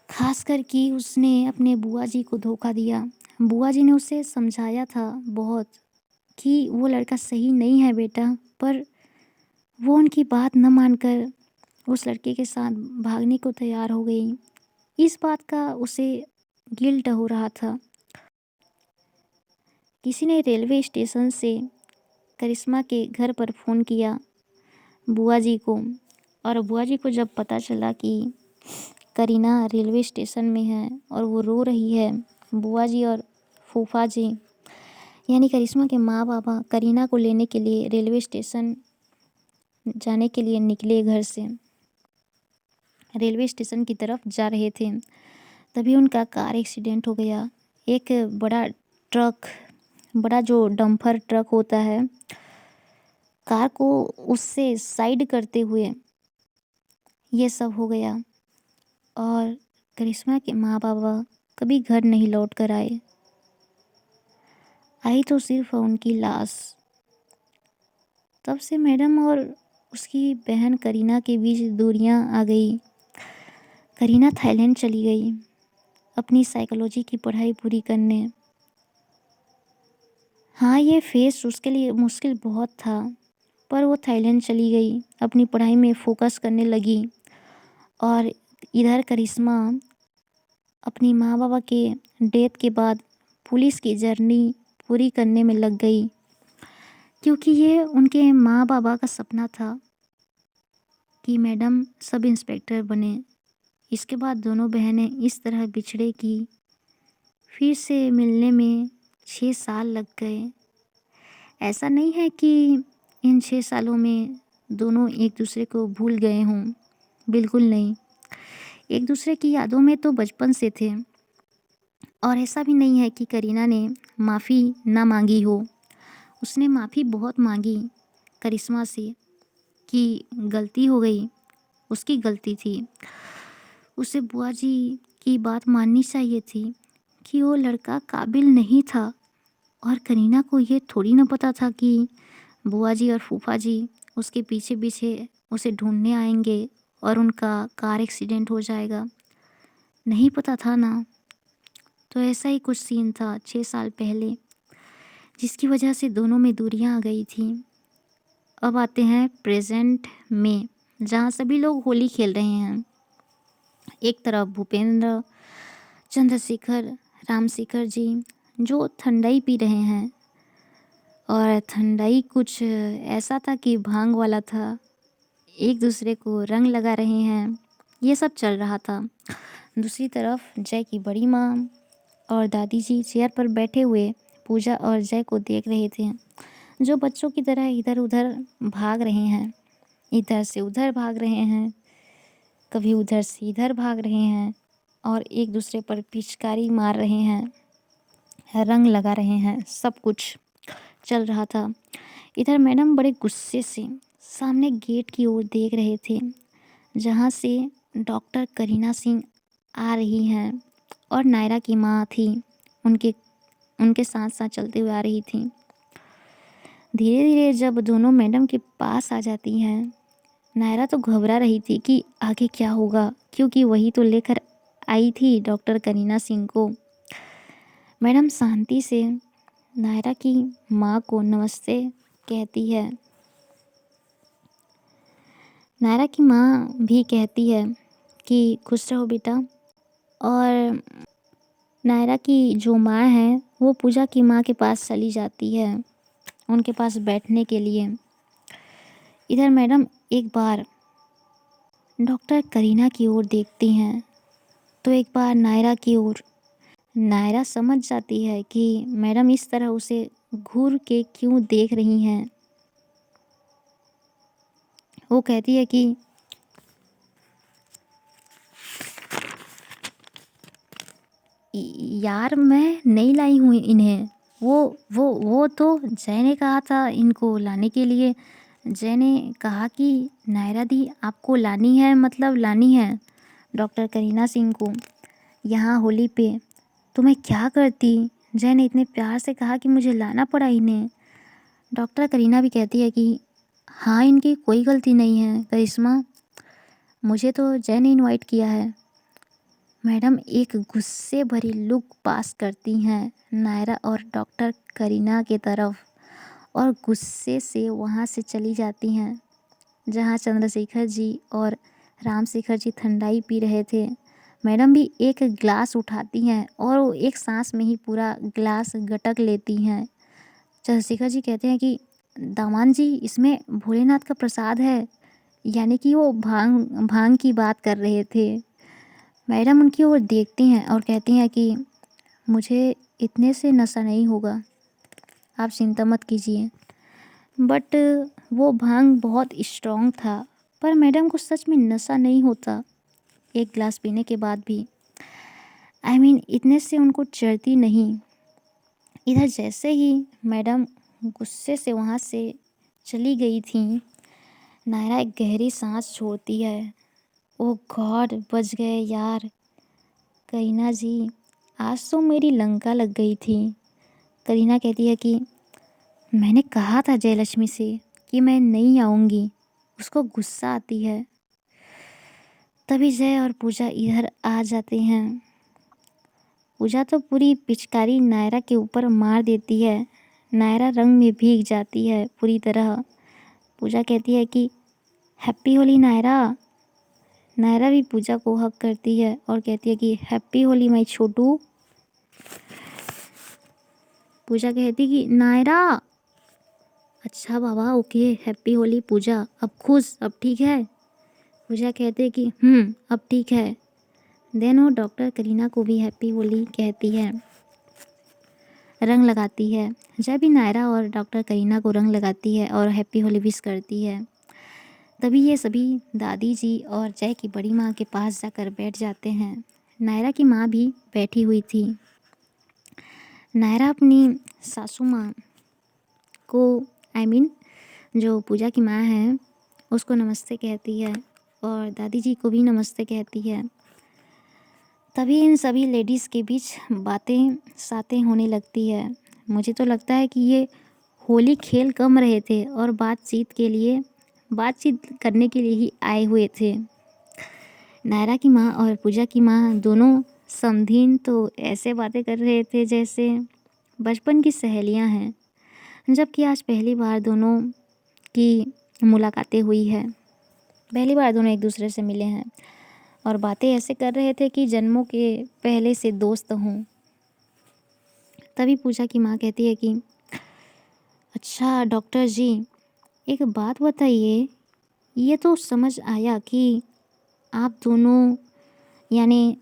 खासकर कि उसने अपने बुआ जी को धोखा दिया। बुआ जी ने उसे समझाया था बहुत कि वो लड़का सही नहीं है बेटा, पर वो उनकी बात न मानकर उस लड़के के साथ भागने को तैयार हो गई। इस बात का उसे गिल्ट हो रहा था। किसी ने रेलवे स्टेशन से करिश्मा के घर पर फ़ोन किया बुआ जी को, और बुआ जी को जब पता चला कि करीना रेलवे स्टेशन में है और वो रो रही है, बुआ जी और फूफा जी यानी करिश्मा के माँ बाबा करीना को लेने के लिए रेलवे स्टेशन जाने के लिए निकले घर से, रेलवे स्टेशन की तरफ जा रहे थे। तभी उनका कार एक्सीडेंट हो गया। एक बड़ा ट्रक, बड़ा जो डंपर ट्रक होता है, कार को उससे साइड करते हुए ये सब हो गया। और करिश्मा के माँ बाबा कभी घर नहीं लौट कर आए। आई तो सिर्फ उनकी लाश। तब से मैडम और उसकी बहन करीना के बीच दूरियां आ गई। करीना थाईलैंड चली गई अपनी साइकोलॉजी की पढ़ाई पूरी करने। हाँ, ये फेस उसके लिए मुश्किल बहुत था, पर वो थाईलैंड चली गई, अपनी पढ़ाई में फोकस करने लगी। और इधर करिश्मा अपनी माँ बाबा के डेथ के बाद पुलिस की जर्नी पूरी करने में लग गई, क्योंकि ये उनके माँ बाबा का सपना था कि मैडम सब इंस्पेक्टर बने। इसके बाद दोनों बहनें इस तरह बिछड़े कि फिर से मिलने में 6 साल लग गए। ऐसा नहीं है कि इन 6 सालों में दोनों एक दूसरे को भूल गए हों, बिल्कुल नहीं। एक दूसरे की यादों में तो बचपन से थे। और ऐसा भी नहीं है कि करीना ने माफ़ी ना मांगी हो। उसने माफ़ी बहुत मांगी करिश्मा से कि गलती हो गई, उसकी गलती थी। उसे बुआ जी की बात माननी चाहिए थी कि वो लड़का काबिल नहीं था। और करीना को ये थोड़ी ना पता था कि बुआ जी और फूफा जी उसके पीछे पीछे उसे ढूंढने आएंगे और उनका कार एक्सीडेंट हो जाएगा। नहीं पता था ना। तो ऐसा ही कुछ सीन था 6 साल पहले, जिसकी वजह से दोनों में दूरियां आ गई थी। अब आते हैं प्रेजेंट में, जहाँ सभी लोग होली खेल रहे हैं। एक तरफ भूपेंद्र, चंद्रशेखर, रामशेखर जी जो ठंडाई पी रहे हैं। और ठंडाई कुछ ऐसा था कि भांग वाला था। एक दूसरे को रंग लगा रहे हैं, ये सब चल रहा था। दूसरी तरफ जय की बड़ी माँ और दादी जी चेयर पर बैठे हुए पूजा और जय को देख रहे थे, जो बच्चों की तरह इधर उधर भाग रहे हैं, इधर से उधर भाग रहे हैं, कभी उधर से इधर भाग रहे हैं और एक दूसरे पर पिचकारी मार रहे हैं, रंग लगा रहे हैं। सब कुछ चल रहा था। इधर मैडम बड़े गुस्से से सामने गेट की ओर देख रहे थे, जहाँ से डॉक्टर करीना सिंह आ रही हैं और नायरा की माँ थी, उनके उनके साथ साथ चलते हुए आ रही थी। धीरे धीरे जब दोनों मैडम के पास आ जाती हैं, नायरा तो घबरा रही थी कि आगे क्या होगा, क्योंकि वही तो लेकर आई थी डॉक्टर करीना सिंह को। मैडम शांति से नायरा की माँ को नमस्ते कहती है। नायरा की माँ भी कहती है कि खुश रहो बेटा। और नायरा की जो माँ है वो पूजा की माँ के पास चली जाती है, उनके पास बैठने के लिए। इधर मैडम एक बार डॉक्टर करीना की ओर देखती हैं, तो एक बार नायरा की ओर। नायरा समझ जाती है कि मैडम इस तरह उसे घूर के क्यों देख रही हैं। वो कहती है कि यार मैं नहीं लाई हूँ इन्हें, वो तो जय ने कहा था इनको लाने के लिए। जय ने कहा कि नायरा दी आपको लानी है, मतलब लानी है डॉक्टर करीना सिंह को यहाँ होली पे। तो मैं क्या करती, जय ने इतने प्यार से कहा कि मुझे लाना पड़ा इन्हें। डॉक्टर करीना भी कहती है कि हाँ, इनकी कोई गलती नहीं है करिश्मा, मुझे तो जय ने इनवाइट किया है। मैडम एक गुस्से भरी लुक पास करती हैं नायरा और डॉक्टर करीना के तरफ, और गुस्से से वहाँ से चली जाती हैं जहाँ चंद्रशेखर जी और रामशेखर जी ठंडाई पी रहे थे। मैडम भी एक गिलास उठाती हैं और वो एक सांस में ही पूरा गिलास गटक लेती हैं। चंद्रशेखर जी कहते हैं कि दामान जी इसमें भोलेनाथ का प्रसाद है, यानी कि वो भांग भांग की बात कर रहे थे। मैडम उनकी ओर देखती हैं और कहती हैं कि मुझे इतने से नशा नहीं होगा, आप चिंता मत कीजिए। बट वो भांग बहुत स्ट्रॉन्ग था, पर मैडम को सच में नशा नहीं होता एक गिलास पीने के बाद भी। इतने से उनको चढ़ती नहीं। इधर जैसे ही मैडम गुस्से से वहाँ से चली गई थी, नायरा एक गहरी सांस छोड़ती है। ओह गॉड, बच गए यार। करीना जी, आज तो मेरी लंका लग गई थी। करीना कहती है कि मैंने कहा था जयलक्ष्मी से कि मैं नहीं आऊँगी। उसको गुस्सा आती है। तभी जय और पूजा इधर आ जाते हैं। पूजा तो पूरी पिचकारी नायरा के ऊपर मार देती है। नायरा रंग में भीग जाती है पूरी तरह। पूजा कहती है कि हैप्पी होली नायरा। नायरा भी पूजा को हक करती है और कहती है कि हैप्पी होली माई छोटू। पूजा कहती कि नायरा। अच्छा बाबा, ओके, हैप्पी होली पूजा, अब खुश, अब ठीक है। पूजा कहते कि अब ठीक है। देन वो डॉक्टर करीना को भी हैप्पी होली कहती है, रंग लगाती है। जब भी नायरा और डॉक्टर करीना को रंग लगाती है और हैप्पी होली विश करती है, तभी ये सभी दादी जी और जय की बड़ी माँ के पास जाकर बैठ जाते हैं। नायरा की माँ भी बैठी हुई थी। नायरा अपनी सासू माँ को जो पूजा की माँ है उसको नमस्ते कहती है और दादी जी को भी नमस्ते कहती है। तभी इन सभी लेडीज़ के बीच बातें सातें होने लगती है। मुझे तो लगता है कि ये होली खेल कम रहे थे और बातचीत करने के लिए ही आए हुए थे। नायरा की माँ और पूजा की माँ दोनों समधिन तो ऐसे बातें कर रहे थे जैसे बचपन की सहेलियाँ हैं, जबकि आज पहली बार दोनों की मुलाकातें हुई है। पहली बार दोनों एक दूसरे से मिले हैं और बातें ऐसे कर रहे थे कि जन्मों के पहले से दोस्त हों। तभी पूजा की माँ कहती है कि अच्छा डॉक्टर जी, एक बात बताइए, ये तो समझ आया कि आप दोनों यानी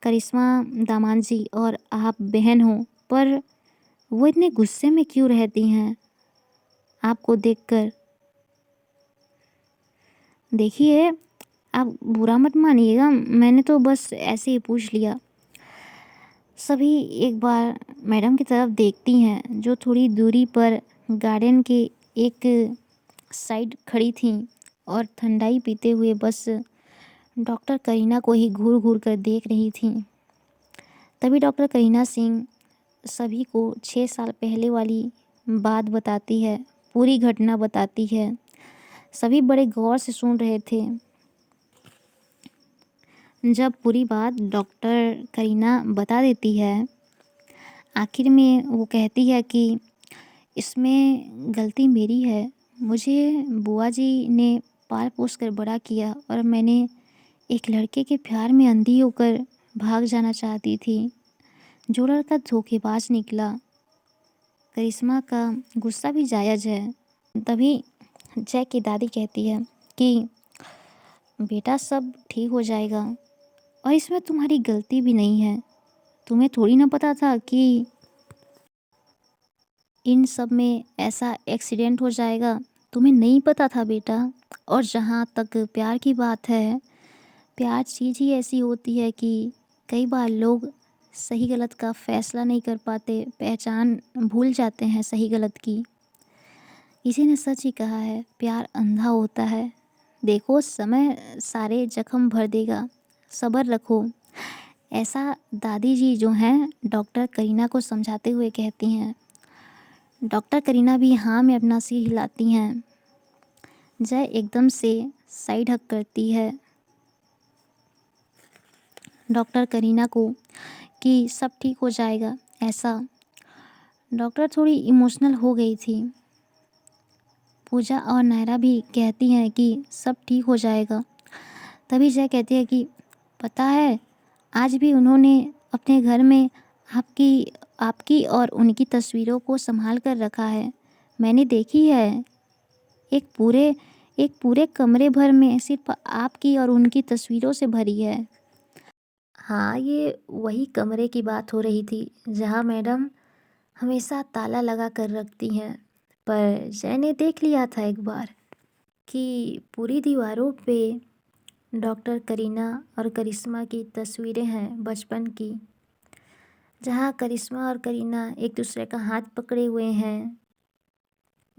करिश्मा दामाद जी और आप बहन हो, पर वो इतने गुस्से में क्यों रहती हैं आपको देखकर? देखिए, आप बुरा मत मानिएगा, मैंने तो बस ऐसे ही पूछ लिया। सभी एक बार मैडम की तरफ देखती हैं जो थोड़ी दूरी पर गार्डन के एक साइड खड़ी थीं और ठंडाई पीते हुए बस डॉक्टर करीना को ही घूर घूर कर देख रही थीं। तभी डॉक्टर करीना सिंह सभी को 6 साल पहले वाली बात बताती है, पूरी घटना बताती है। सभी बड़े गौर से सुन रहे थे। जब पूरी बात डॉक्टर करीना बता देती है, आखिर में वो कहती है कि इसमें गलती मेरी है। मुझे बुआ जी ने पाल पोस कर बड़ा किया और मैंने एक लड़के के प्यार में अंधी होकर भाग जाना चाहती थी। जो लड़का धोखेबाज निकला। करिश्मा का गुस्सा भी जायज़ है। तभी जय की दादी कहती है कि बेटा सब ठीक हो जाएगा और इसमें तुम्हारी गलती भी नहीं है। तुम्हें थोड़ी ना पता था कि इन सब में ऐसा एक्सीडेंट हो जाएगा। तुम्हें नहीं पता था बेटा। और जहाँ तक प्यार की बात है, प्यार चीज़ ही ऐसी होती है कि कई बार लोग सही गलत का फैसला नहीं कर पाते, पहचान भूल जाते हैं सही गलत की। किसी ने सच ही कहा है, प्यार अंधा होता है। देखो समय सारे जख्म भर देगा, सब्र रखो। ऐसा दादी जी जो हैं डॉक्टर करीना को समझाते हुए कहती हैं। डॉक्टर करीना भी हाँ में अपना सिर हिलाती हैं। जय एकदम से साइड हक करती है डॉक्टर करीना को कि सब ठीक हो जाएगा ऐसा। डॉक्टर थोड़ी इमोशनल हो गई थी। पूजा और नायरा भी कहती हैं कि सब ठीक हो जाएगा। तभी जय कहती है कि पता है, आज भी उन्होंने अपने घर में आपकी आपकी और उनकी तस्वीरों को संभाल कर रखा है। मैंने देखी है। एक पूरे एक पूरे कमरे भर में सिर्फ आपकी और उनकी तस्वीरों से भरी है। हाँ, ये वही कमरे की बात हो रही थी जहाँ मैडम हमेशा ताला लगा कर रखती हैं। पर जय ने देख लिया था एक बार कि पूरी दीवारों पे डॉक्टर करीना और करिश्मा की तस्वीरें हैं बचपन की, जहाँ करिश्मा और करीना एक दूसरे का हाथ पकड़े हुए हैं।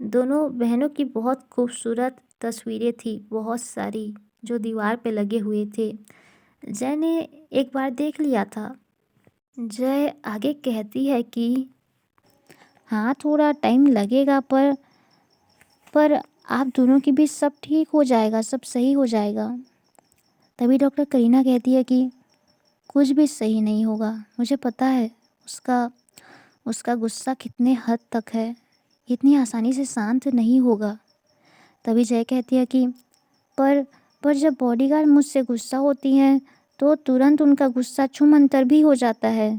दोनों बहनों की बहुत खूबसूरत तस्वीरें थी, बहुत सारी, जो दीवार पे लगे हुए थे। जय ने एक बार देख लिया था। जय आगे कहती है कि हाँ, थोड़ा टाइम लगेगा पर आप दोनों के बीच सब ठीक हो जाएगा, सब सही हो जाएगा। तभी डॉक्टर करीना कहती है कि कुछ भी सही नहीं होगा, मुझे पता है उसका उसका गुस्सा कितने हद तक है, इतनी आसानी से शांत नहीं होगा। तभी जय कहती है कि पर पर जब बॉडीगार्ड मुझसे गुस्सा होती हैं तो तुरंत उनका गुस्सा छूमंतर भी हो जाता है।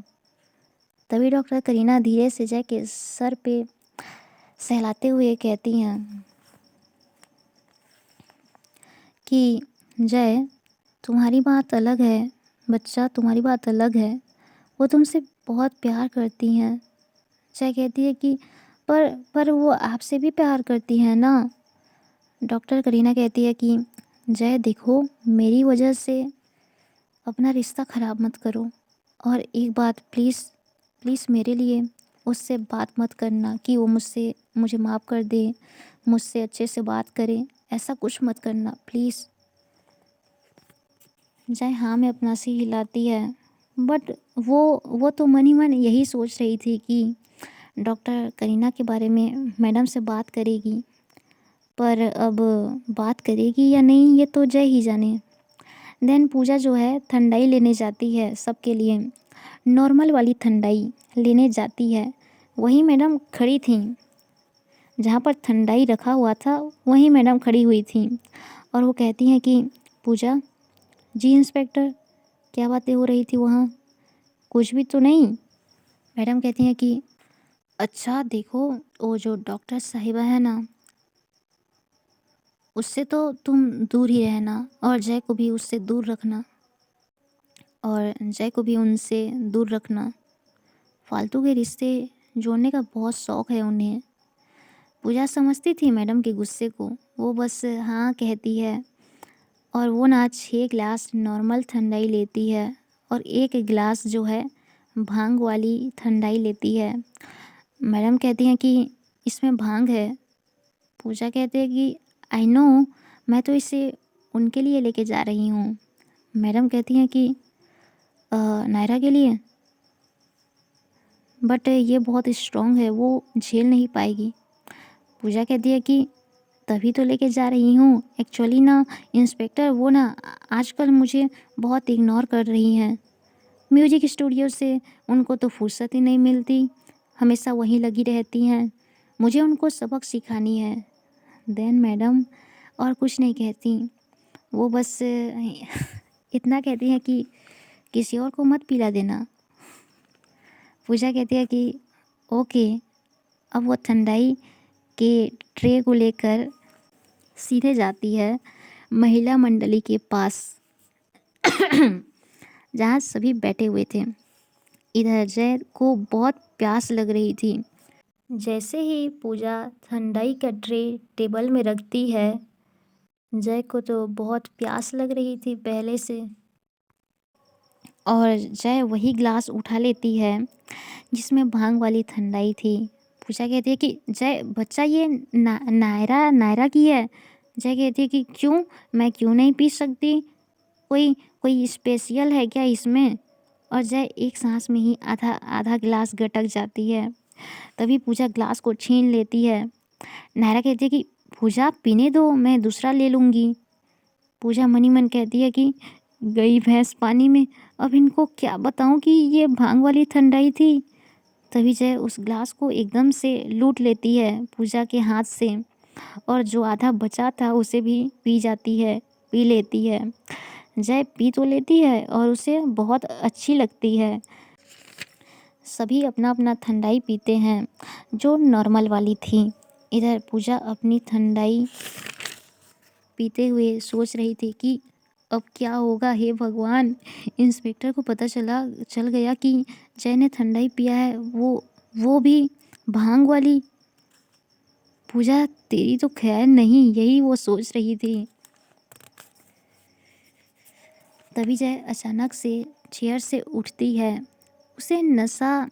तभी डॉक्टर करीना धीरे से जय के सर पे सहलाते हुए कहती हैं कि जय, तुम्हारी बात अलग है बच्चा, तुम्हारी बात अलग है। वो तुमसे बहुत प्यार करती हैं। जय कहती है कि पर वो आपसे भी प्यार करती हैं ना। डॉक्टर करीना कहती है कि जय देखो, मेरी वजह से अपना रिश्ता ख़राब मत करो। और एक बात प्लीज़ प्लीज़ मेरे लिए उससे बात मत करना कि वो मुझे माफ़ कर दे, मुझसे अच्छे से बात करे, ऐसा कुछ मत करना प्लीज़। जय हाँ में अपना सिर हिलाती है। बट वो तो मन ही मन यही सोच रही थी कि डॉक्टर करीना के बारे में मैडम से बात करेगी, पर अब बात करेगी या नहीं ये तो जय ही जाने। देन पूजा जो है ठंडाई लेने जाती है सबके लिए, नॉर्मल वाली ठंडाई लेने जाती है। वहीं मैडम खड़ी थी, जहाँ पर ठंडाई रखा हुआ था वहीं मैडम खड़ी हुई थी और वो कहती हैं कि पूजा जी इंस्पेक्टर, क्या बातें हो रही थी वहाँ, कुछ भी तो नहीं। मैडम कहती हैं कि अच्छा देखो, वो जो डॉक्टर साहिबा है ना, उससे तो तुम दूर ही रहना और जय को भी उससे दूर रखना, और जय को भी उनसे दूर रखना। फालतू के रिश्ते जोड़ने का बहुत शौक़ है उन्हें। पूजा समझती थी मैडम के गुस्से को, वो बस हाँ कहती है और वो ना 6 गिलास नॉर्मल ठंडाई लेती है और 1 गिलास जो है भांग वाली ठंडाई लेती है। मैडम कहती हैं कि इसमें भांग है। पूजा कहते हैं कि आई नो, मैं तो इसे उनके लिए लेके जा रही हूँ। मैडम कहती हैं कि नायरा के लिए, बट ये बहुत स्ट्रॉन्ग है, वो झेल नहीं पाएगी। पूजा कहती है कि तभी तो लेके जा रही हूँ। एक्चुअली ना इंस्पेक्टर, वो ना आजकल मुझे बहुत इग्नोर कर रही हैं। म्यूजिक स्टूडियो से उनको तो फुर्सत ही नहीं मिलती, हमेशा वहीं लगी रहती हैं। मुझे उनको सबक सिखानी है। देन मैडम और कुछ नहीं कहती, वो बस इतना कहती हैं कि किसी और को मत पिला देना। पूजा कहती है कि ओके। अब वो ठंडाई के ट्रे को लेकर सीधे जाती है महिला मंडली के पास जहाँ सभी बैठे हुए थे। इधर जय को बहुत प्यास लग रही थी। जैसे ही पूजा ठंडाई का ट्रे टेबल में रखती है, जय को तो बहुत प्यास लग रही थी पहले से, और जय वही ग्लास उठा लेती है जिसमें भांग वाली ठंडाई थी। पूजा कहती है कि जय बच्चा, ये नायरा नायरा की है। जय कहती है कि क्यों, मैं क्यों नहीं पी सकती, कोई कोई स्पेशल है क्या इसमें। और जय एक सांस में ही आधा आधा गिलास गटक जाती है। तभी पूजा ग्लास को छीन लेती है। नायरा कहती है कि पूजा पीने दो, मैं दूसरा ले लूँगी। पूजा मनी मन कहती है कि गई भैंस पानी में, अब इनको क्या बताऊं कि ये भांग वाली ठंडाई थी। तभी जय उस ग्लास को एकदम से लूट लेती है पूजा के हाथ से, और जो आधा बचा था उसे भी पी जाती है, पी लेती है। जय पी तो लेती है और उसे बहुत अच्छी लगती है। सभी अपना अपना ठंडाई पीते हैं जो नॉर्मल वाली थी। इधर पूजा अपनी ठंडाई पीते हुए सोच रही थी कि अब क्या होगा, हे भगवान। इंस्पेक्टर को पता चल गया कि जय ने ठंडाई पिया है, वो भी भांग वाली। पूजा तेरी तो खैर नहीं, यही वो सोच रही थी। तभी जय अचानक से चेयर से उठती है। उसे नशा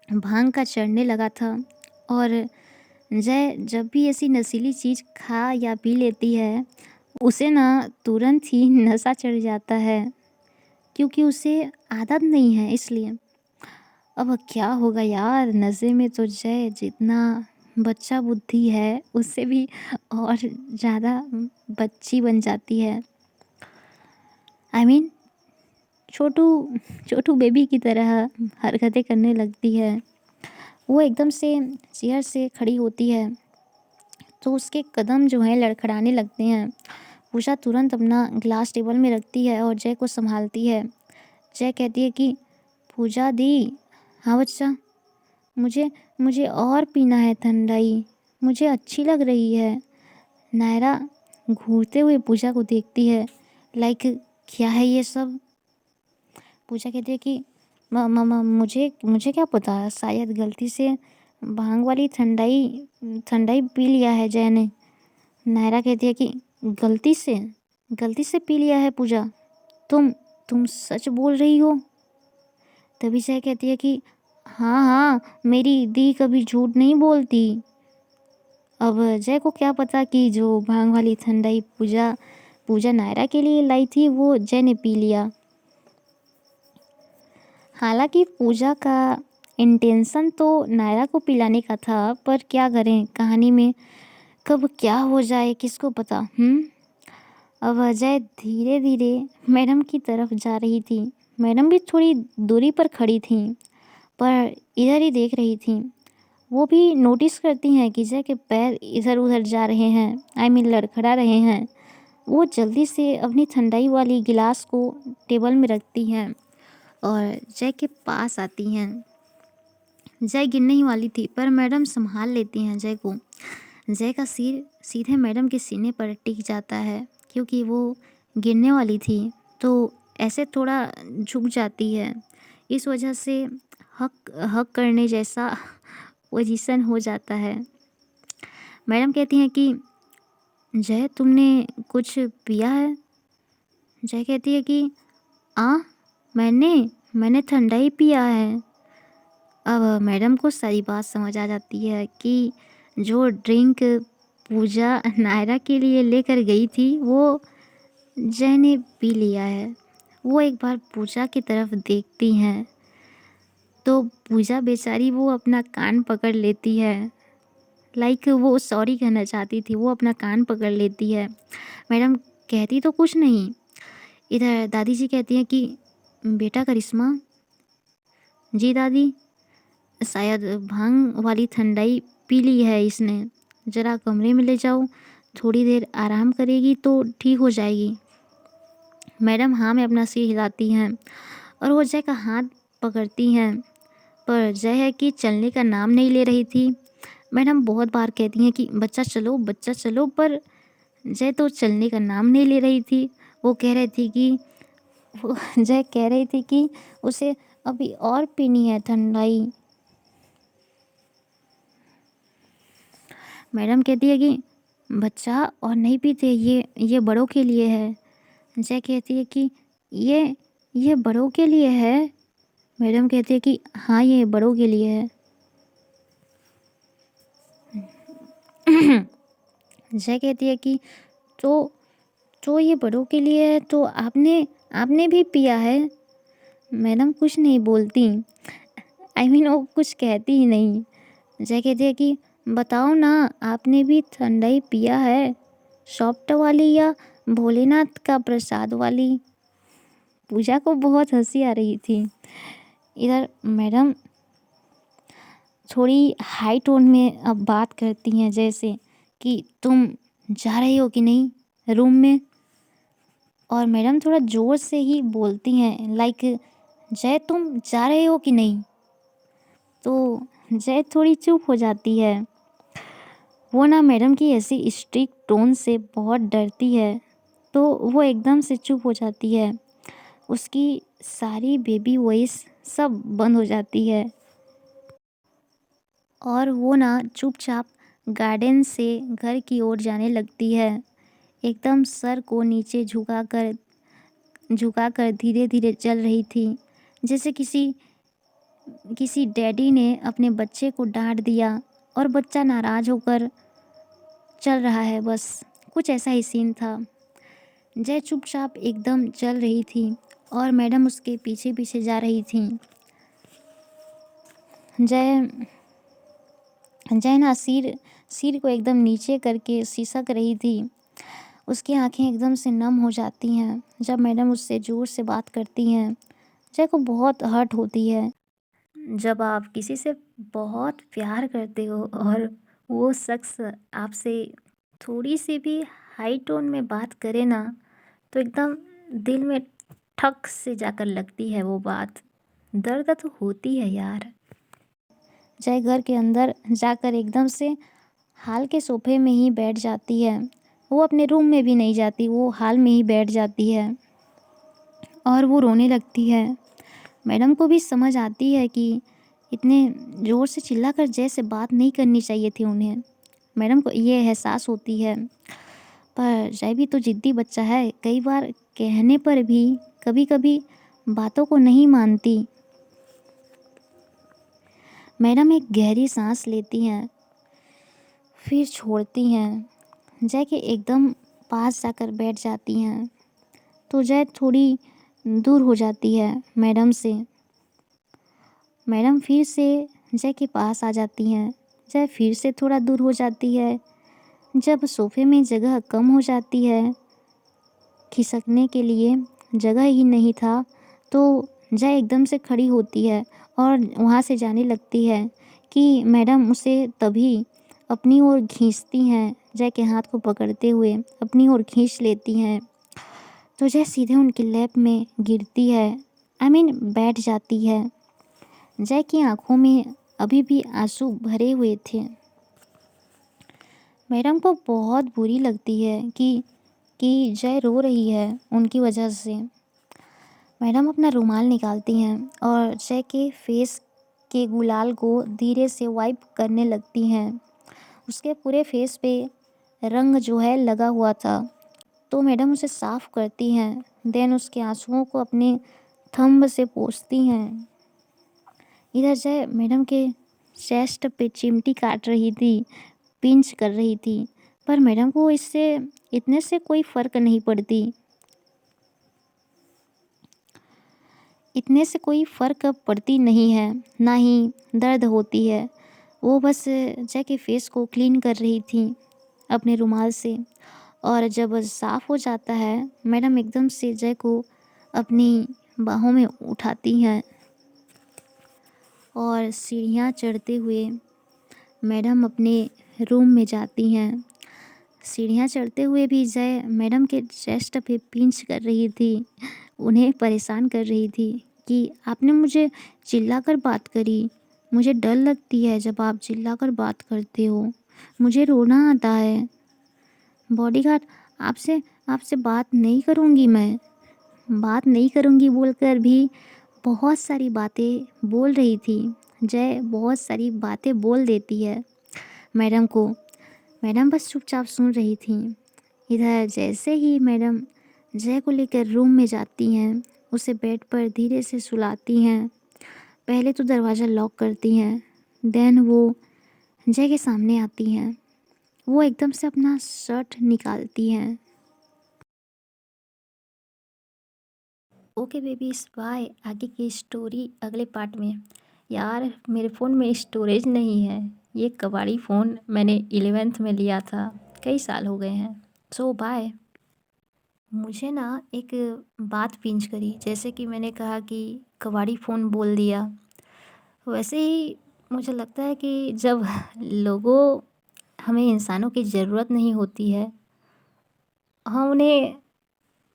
भांग का चढ़ने लगा था और जय जब भी ऐसी नशीली चीज़ खा या पी लेती है उसे ना तुरंत ही नशा चढ़ जाता है, क्योंकि उसे आदत नहीं है इसलिए। अब क्या होगा यार, नशे में तो जय जितना बच्चा बुद्धि है उससे भी और ज़्यादा बच्ची बन जाती है। I mean Chhotu Chhotu baby की तरह हरकतें करने लगती है। वो एकदम से चेयर से खड़ी होती है तो उसके कदम जो हैं लड़खड़ाने लगते हैं। पूजा तुरंत अपना ग्लास टेबल में रखती है और जय को संभालती है। जय कहती है कि पूजा दी। हाँ बच्चा, मुझे मुझे और पीना है ठंडाई, मुझे अच्छी लग रही है। नायरा घूरते हुए पूजा को देखती है, लाइक क्या है ये सब। पूजा कहती है कि मामा मुझे मुझे क्या पता, शायद गलती से भांग वाली ठंडाई ठंडाई पी लिया है जय ने। नायरा कहती है कि गलती से पी लिया है पूजा, तुम सच बोल रही हो। तभी जय कहती है कि हाँ हाँ, मेरी दी कभी झूठ नहीं बोलती। अब जय को क्या पता कि जो भांग वाली ठंडाई पूजा पूजा नायरा के लिए लाई थी वो जय ने पी लिया। हालांकि पूजा का इंटेंशन तो नायरा को पिलाने का था, पर क्या करें, कहानी में कब क्या हो जाए किसको पता। अब अजय धीरे धीरे मैडम की तरफ जा रही थी। मैडम भी थोड़ी दूरी पर खड़ी थी, पर इधर ही देख रही थी। वो भी नोटिस करती हैं कि जय के पैर इधर उधर जा रहे हैं, आई मीन लड़खड़ा रहे हैं। वो जल्दी से अपनी ठंडाई वाली गिलास को टेबल में रखती हैं और जय के पास आती हैं। जय गिरने ही वाली थी, पर मैडम संभाल लेती हैं जय को। जय का सिर सीधे मैडम के सीने पर टिक जाता है, क्योंकि वो गिरने वाली थी तो ऐसे थोड़ा झुक जाती है। इस वजह से हक हक करने जैसा पोजीशन हो जाता है। मैडम कहती हैं कि जय तुमने कुछ पिया है। जय कहती है कि आ मैंने मैंने ठंडा ही पिया है। अब मैडम को सारी बात समझ आ जाती है कि जो ड्रिंक पूजा नायरा के लिए लेकर गई थी वो जय ने पी लिया है। वो एक बार पूजा की तरफ देखती हैं तो पूजा बेचारी वो अपना कान पकड़ लेती है, लाइक वो सॉरी कहना चाहती थी, वो अपना कान पकड़ लेती है। मैडम कहती तो कुछ नहीं। इधर दादी जी कहती हैं कि बेटा करिश्मा। जी दादी। शायद भांग वाली ठंडाई पी ली है इसने, ज़रा कमरे में ले जाओ, थोड़ी देर आराम करेगी तो ठीक हो जाएगी। मैडम हाँ में अपना सिर हिलाती हैं और वो जय का हाथ पकड़ती हैं, पर जय है कि चलने का नाम नहीं ले रही थी। मैडम बहुत बार कहती हैं कि बच्चा चलो, पर जय तो चलने का नाम नहीं ले रही थी। वो कह रही थी कि वो जय कह रही थी कि उसे अभी और पीनी है ठंडाई। मैडम कहती है कि बच्चा और नहीं पीते, ये बड़ों के लिए है। जय कहती है कि ये बड़ों के लिए है। मैडम कहती है कि हाँ ये बड़ों के लिए है। जय कहती है कि तो ये बड़ों के लिए है तो आपने आपने भी पिया है। मैडम कुछ नहीं बोलती, आई मीन वो कुछ कहती ही नहीं। जय कहती है कि बताओ ना, आपने भी ठंडाई पिया है, सॉफ्ट वाली या भोलेनाथ का प्रसाद वाली। पूजा को बहुत हंसी आ रही थी। इधर मैडम थोड़ी हाई टोन में अब बात करती हैं, जैसे कि तुम जा रही हो कि नहीं रूम में। और मैडम थोड़ा ज़ोर से ही बोलती हैं, लाइक जय तुम जा रहे हो कि नहीं। तो जय थोड़ी चुप हो जाती है। वो ना मैडम की ऐसी स्ट्रिक्ट टोन से बहुत डरती है, तो वो एकदम से चुप हो जाती है। उसकी सारी बेबी वॉइस सब बंद हो जाती है और वो ना चुपचाप गार्डन से घर की ओर जाने लगती है। एकदम सर को नीचे झुकाकर धीरे-धीरे चल रही थी, जैसे किसी किसी डैडी ने अपने बच्चे को डाँट दिया और बच्चा नाराज़ होकर चल रहा है बस। कुछ ऐसा ही सीन था। जय चुपचाप एकदम चल रही थी और मैडम उसके पीछे-पीछे जा रही थीं। जय जय ना सिर सिर को एकदम नीचे करके सिसक रही थी। उसकी आँखें एकदम से नम हो जाती हैं जब मैडम उससे ज़ोर से बात करती हैं। जय को बहुत हर्ट होती है। जब आप किसी से बहुत प्यार करते हो और वो शख्स आपसे थोड़ी-सी भी हाई टोन में बात करे ना, तो एकदम दिल में ठक से जाकर लगती है वो बात। दर्द तो होती है यार। जय घर के अंदर जाकर एकदम से हॉल के सोफ़े में ही बैठ जाती है। वो अपने रूम में भी नहीं जाती, वो हॉल में ही बैठ जाती है और वो रोने लगती है। मैडम को भी समझ आती है कि इतने ज़ोर से चिल्लाकर जय से बात नहीं करनी चाहिए थी उन्हें। मैडम को ये एहसास होती है, पर जय भी तो ज़िद्दी बच्चा है। कई बार कहने पर भी कभी-कभी बातों को नहीं मानती। मैडम एक गहरी सांस लेती हैं, फिर छोड़ती हैं। जय के एकदम पास जाकर बैठ जाती हैं, तो जय थोड़ी दूर हो जाती है मैडम से। मैडम फिर से जय के पास आ जाती हैं। जय फिर से थोड़ा दूर हो जाती है। जब सोफ़े में जगह कम हो जाती है, खिसकने के लिए जगह ही नहीं था, तो जय एकदम से खड़ी होती है और वहाँ से जाने लगती है कि मैडम उसे तभी अपनी ओर खींचती हैं। जय के हाथ को पकड़ते हुए अपनी ओर खींच लेती हैं, तो जय सीधे उनकी लैप में गिरती है। बैठ जाती है। जय की आंखों में अभी भी आंसू भरे हुए थे। मैडम को बहुत बुरी लगती है कि जय रो रही है उनकी वजह से। मैडम अपना रुमाल निकालती हैं और जय के फेस के गुलाल को धीरे से वाइप करने लगती हैं। उसके पूरे फेस पे रंग जो है लगा हुआ था, तो मैडम उसे साफ़ करती हैं। देन उसके आंसुओं को अपने थंब से पोंछती हैं। इधर जय मैडम के चेस्ट पे चिमटी काट रही थी, पिंच कर रही थी, पर मैडम को इससे इतने से कोई फ़र्क नहीं पड़ती। इतने से कोई फ़र्क पड़ती नहीं है, ना ही दर्द होती है। वो बस जय के फेस को क्लीन कर रही थी अपने रुमाल से, और जब साफ़ हो जाता है, मैडम एकदम से जय को अपनी बाहों में उठाती हैं और सीढ़ियाँ चढ़ते हुए मैडम अपने रूम में जाती हैं। सीढ़ियाँ चढ़ते हुए भी जय मैडम के चेस्ट पे पिंच कर रही थी, उन्हें परेशान कर रही थी कि आपने मुझे चिल्लाकर बात करी। मुझे डर लगती है जब आप चिल्लाकर बात करते हो। मुझे रोना आता है। बॉडीगार्ड, आपसे आपसे बात नहीं करूँगी मैं। बात नहीं करूँगी बोलकर भी बहुत सारी बातें बोल रही थी। जय बहुत सारी बातें बोल देती है मैडम को। मैडम बस चुपचाप सुन रही थी। इधर जैसे ही मैडम जय को लेकर रूम में जाती हैं, उसे बेड पर धीरे से सुलाती हैं। पहले तो दरवाज़ा लॉक करती हैं, देन वो जय के सामने आती हैं। वो एकदम से अपना शर्ट निकालती हैं। Okay babies, bye. आगे की स्टोरी अगले पार्ट में। यार मेरे फ़ोन में स्टोरेज नहीं है। ये कबाड़ी फ़ोन मैंने 11th में लिया था, कई साल हो गए हैं। सो बाय। मुझे ना एक बात पिंच करी, जैसे कि मैंने कहा कि कबाड़ी फ़ोन बोल दिया, वैसे ही मुझे लगता है कि जब लोगों हमें इंसानों की ज़रूरत नहीं होती है, हम उन्हें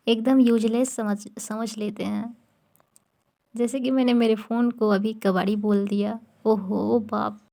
एकदम यूजलेस समझ समझ लेते हैं। जैसे कि मैंने मेरे फ़ोन को अभी कबाड़ी बोल दिया। ओहो बाप!